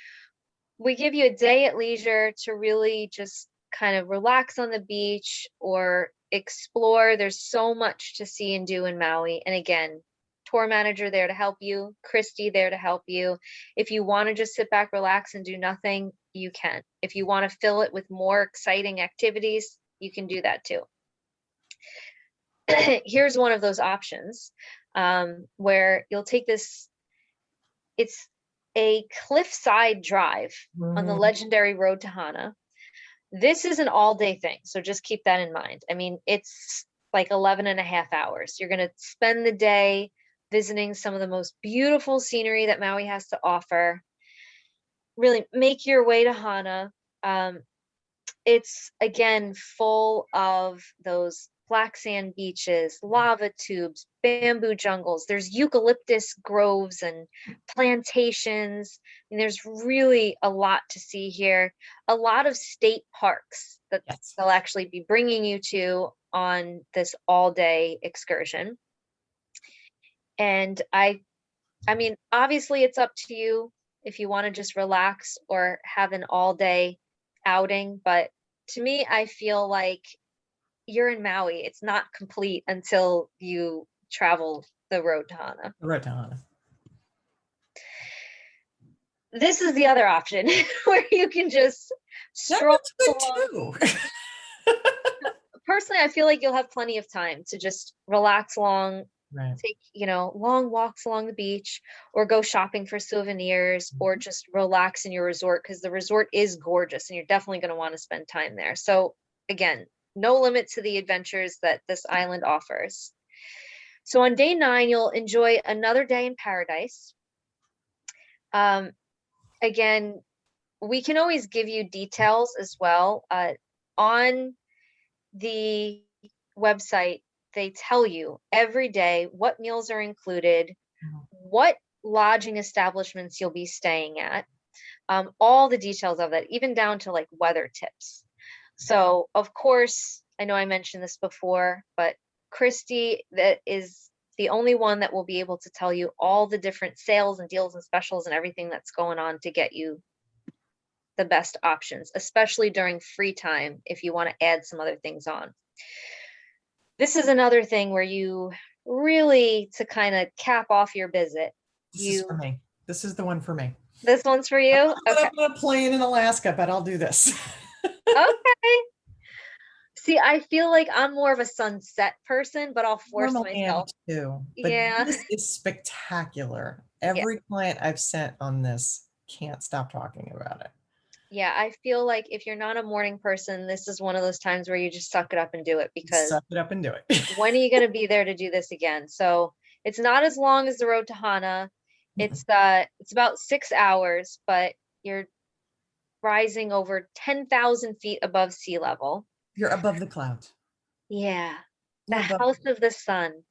we give you a day at leisure to really just kind of relax on the beach or explore. There's so much to see and do in Maui. And again, tour manager there to help you, Christy there to help you. If you want to just sit back, relax, and do nothing, you can. If you want to fill it with more exciting activities, you can do that too. Here's one of those options, where you'll take this, it's a cliffside drive on the legendary road to Hana. This is an all-day thing, so just keep that in mind. I mean, it's like 11 and a half hours. You're going to spend the day visiting some of the most beautiful scenery that Maui has to offer. Really make your way to Hana. It's, again, full of those black sand beaches, lava tubes, bamboo jungles. There's eucalyptus groves and plantations. And there's really a lot to see here. A lot of state parks that they'll actually be bringing you to on this all-day excursion. And I mean, obviously it's up to you if you want to just relax or have an all-day outing. But to me, I feel like you're in Maui. It's not complete until you travel the road to Hana. The road to Hana. This is the other option where you can just stroll along. Too. Personally, I feel like you'll have plenty of time to just relax along, take, long walks along the beach, or go shopping for souvenirs, or just relax in your resort, because the resort is gorgeous and you're definitely going to want to spend time there. So again, no limit to the adventures that this island offers. So on day 9, you'll enjoy another day in paradise. Again, we can always give you details as well. On the website, they tell you every day what meals are included, what lodging establishments you'll be staying at, all the details of that, even down to like weather tips. So of course, I know I mentioned this before, but Christy, that is the only one that will be able to tell you all the different sales and deals and specials and everything that's going on to get you the best options, especially during free time if you want to add some other things on. This is another thing where you really, to kind of cap off your visit, This is for me. This is the one for me. This one's for you? But Okay. I'm gonna plane in Alaska, but I'll do this. Okay. See, I feel like I'm more of a sunset person, but I'll force Normally am myself. too, but Yeah. this is spectacular. Yeah. Every client I've sent on this can't stop talking about it. Yeah. I feel like if you're not a morning person, this is one of those times where you just suck it up and do it, because Suck it up and do it. when are you going to be there to do this again? So it's not as long as the road to Hana. It's about 6 hours, but you're rising over 10,000 feet above sea level. You're above the clouds. Yeah. The You're above. house of the sun.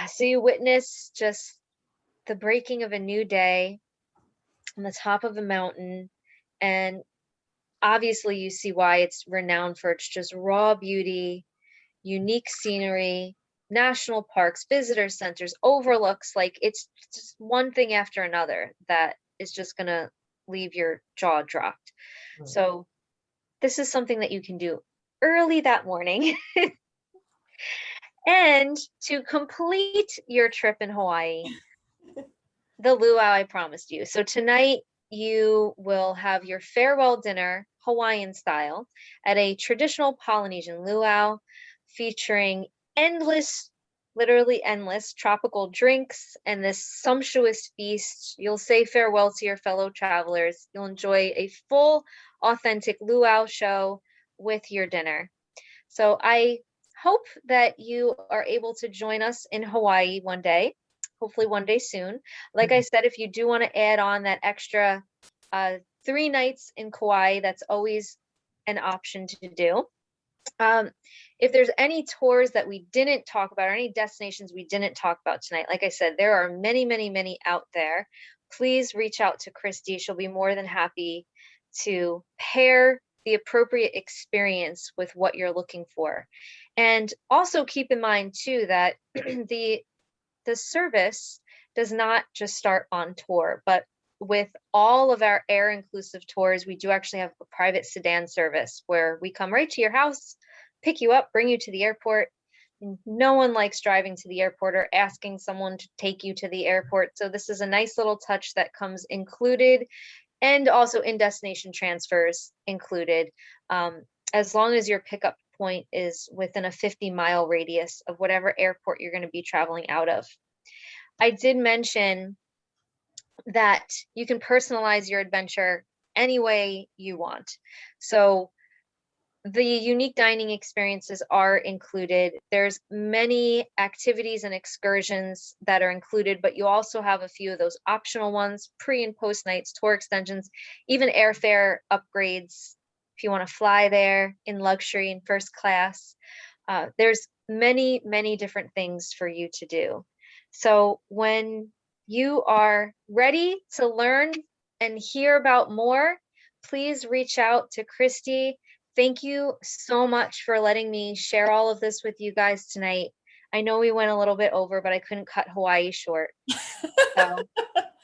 So you witness just the breaking of a new day on the top of a mountain. And obviously, you see why it's renowned for its just raw beauty, unique scenery, national parks, visitor centers, overlooks. Like, it's just one thing after another that is just going to leave your jaw dropped. Right. So, this is something that you can do early that morning. And to complete your trip in Hawaii, the luau I promised you. So tonight you will have your farewell dinner, Hawaiian style, at a traditional Polynesian luau featuring endless, literally endless tropical drinks and this sumptuous feast. You'll say farewell to your fellow travelers. You'll enjoy a full, authentic luau show with your dinner. So I hope that you are able to join us in Hawaii one day, hopefully one day soon. Like I said, if you do want to add on that extra 3 nights in Kauai, that's always an option to do. If there's any tours that we didn't talk about, or any destinations we didn't talk about tonight, like I said, there are many, many, many out there. Please reach out to Christy. She'll be more than happy to pair the appropriate experience with what you're looking for. And also keep in mind too that the service does not just start on tour, but with all of our air inclusive tours, we do actually have a private sedan service where we come right to your house, pick you up, bring you to the airport. No one likes driving to the airport or asking someone to take you to the airport. So this is a nice little touch that comes included, and also in destination transfers included, as long as your pickup point is within a 50-mile radius of whatever airport you're going to be traveling out of. I did mention that you can personalize your adventure any way you want. So the unique dining experiences are included. There's many activities and excursions that are included, but you also have a few of those optional ones, pre and post nights, tour extensions, even airfare upgrades if you want to fly there in luxury and first class. There's many, many different things for you to do. So when you are ready to learn and hear about more, please reach out to Christy. Thank you so much for letting me share all of this with you guys tonight. I know we went a little bit over, but I couldn't cut Hawaii short. So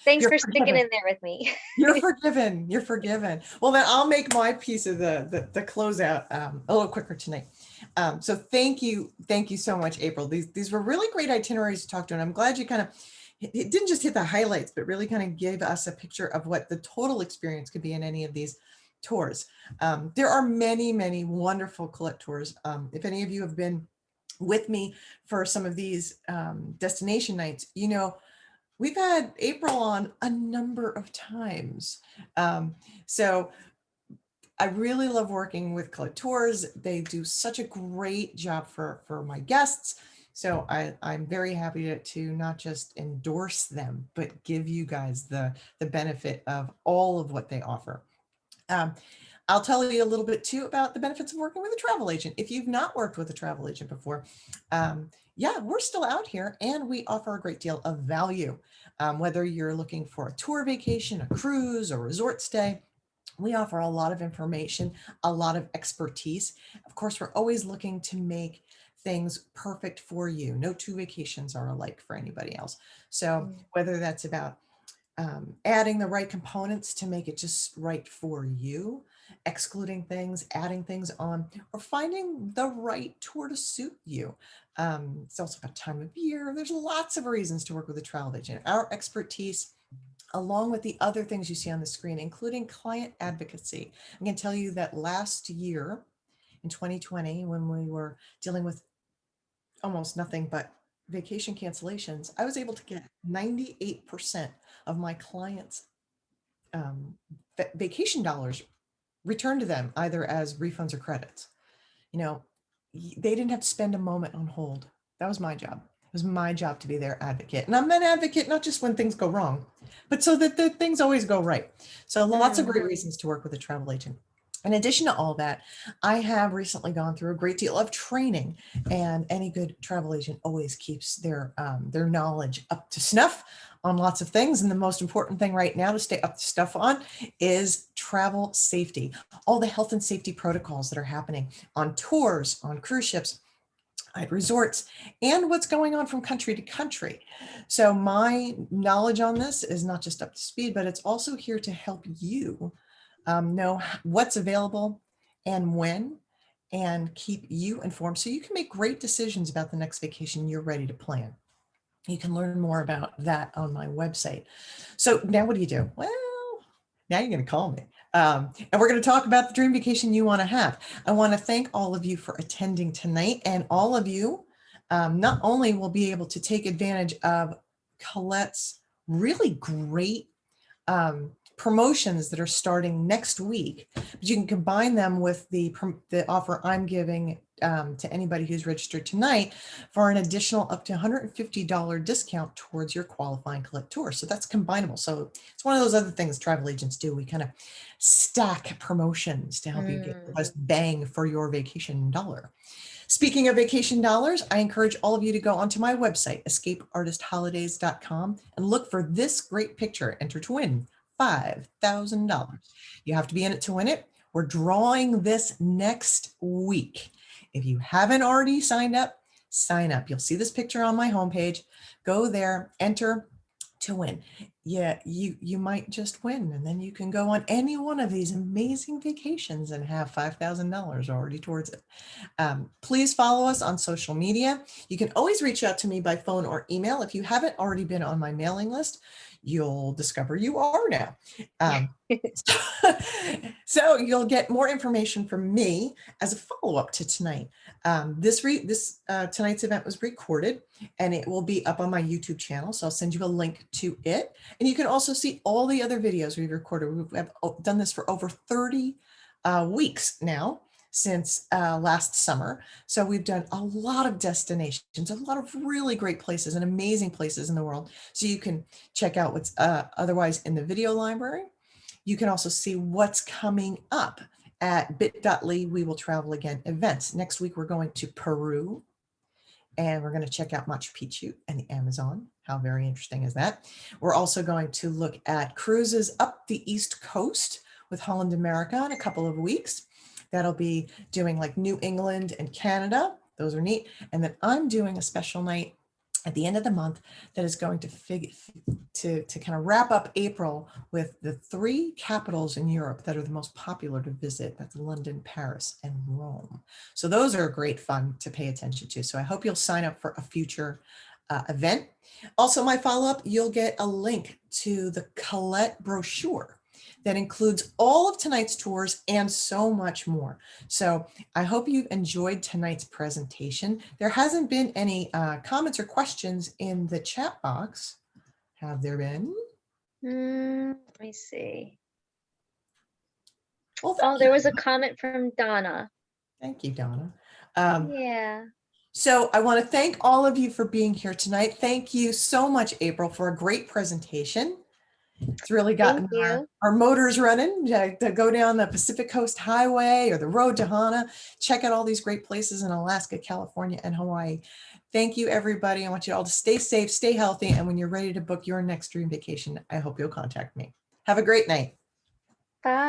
thanks You're for sticking forgiven. in there with me. You're forgiven. You're forgiven. Well, then I'll make my piece of the closeout a little quicker tonight. So thank you so much, April. These were really great itineraries to talk to, and I'm glad you kind of it didn't just hit the highlights, but really kind of gave us a picture of what the total experience could be in any of these tours. There are many, many wonderful Collette Tours. If any of you have been with me for some of these destination nights, you know, we've had April on a number of times. So I really love working with Collette Tours. They do such a great job for my guests. So I'm very happy to not just endorse them, but give you guys the benefit of all of what they offer. I'll tell you a little bit too about the benefits of working with a travel agent. If you've not worked with a travel agent before, yeah, we're still out here and we offer a great deal of value. Whether you're looking for a tour vacation, a cruise, a resort stay, we offer a lot of information, a lot of expertise. Of course, we're always looking to make things perfect for you. No two vacations are alike for anybody else. So whether that's about adding the right components to make it just right for you, excluding things, adding things on, or finding the right tour to suit you. It's also about time of year. There's lots of reasons to work with a travel agent. Our expertise, along with the other things you see on the screen, including client advocacy. I can tell you that last year in 2020, when we were dealing with almost nothing but vacation cancellations, I was able to get 98% of my clients' vacation dollars returned to them, either as refunds or credits. You know, they didn't have to spend a moment on hold. That was my job. It was my job to be their advocate. And I'm an advocate, not just when things go wrong, but so that the things always go right. So lots of great reasons to work with a travel agent. In addition to all that, I have recently gone through a great deal of training, and any good travel agent always keeps their knowledge up to snuff on lots of things. And the most important thing right now to stay up to stuff on is travel safety, all the health and safety protocols that are happening on tours, on cruise ships, at resorts, and what's going on from country to country. So my knowledge on this is not just up to speed, but it's also here to help you know what's available and when, and keep you informed so you can make great decisions about the next vacation you're ready to plan. You can learn more about that on my website. So now what do you do? Well, now you're going to call me. And we're going to talk about the dream vacation you want to have. I want to thank all of you for attending tonight, and all of you not only will be able to take advantage of Colette's really great promotions that are starting next week, but you can combine them with the offer I'm giving to anybody who's registered tonight for an additional up to $150 discount towards your qualifying Collette tour. So that's combinable. So it's one of those other things travel agents do. We kind of stack promotions to help you get the best bang for your vacation dollar. Speaking of vacation dollars, I encourage all of you to go onto my website, escapeartistholidays.com, and look for this great picture. Enter to win $5,000. You have to be in it to win it. We're drawing this next week. If you haven't already signed up, sign up. You'll see this picture on my homepage. Go there, enter to win. Yeah, you might just win, and then you can go on any one of these amazing vacations and have $5,000 already towards it. Please follow us on social media. You can always reach out to me by phone or email. If you haven't already been on my mailing list, you'll discover you are now. So you'll get more information from me as a follow-up to tonight. Tonight's event was recorded, and it will be up on my YouTube channel. So I'll send you a link to it. And you can also see all the other videos we've recorded. We've done this for over 30 weeks now, since last summer. So we've done a lot of destinations, a lot of really great places and amazing places in the world. So you can check out what's otherwise in the video library. You can also see what's coming up at bit.ly We Will Travel Again events. Next week, we're going to Peru, and we're going to check out Machu Picchu and the Amazon. How very interesting is that? We're also going to look at cruises up the East Coast with Holland America in a couple of weeks. That'll be doing like New England and Canada. Those are neat. And then I'm doing a special night at the end of the month that is going to kind of wrap up April with the 3 capitals in Europe that are the most popular to visit. That's London, Paris, and Rome. So those are great fun to pay attention to. So I hope you'll sign up for a future event. Also, my follow-up, you'll get a link to the Collette brochure that includes all of tonight's tours and so much more. So I hope you've enjoyed tonight's presentation. There hasn't been any comments or questions in the chat box. Have there been? Let me see. Well, there was a comment from Donna. Thank you, Donna. Yeah. So I want to thank all of you for being here tonight. Thank you so much, April, for a great presentation. It's really gotten our motors running to go down the Pacific Coast Highway or the road to Hana. Check out all these great places in Alaska, California, and Hawaii. Thank you, everybody. I want you all to stay safe, stay healthy, and when you're ready to book your next dream vacation, I hope you'll contact me. Have a great night. Bye.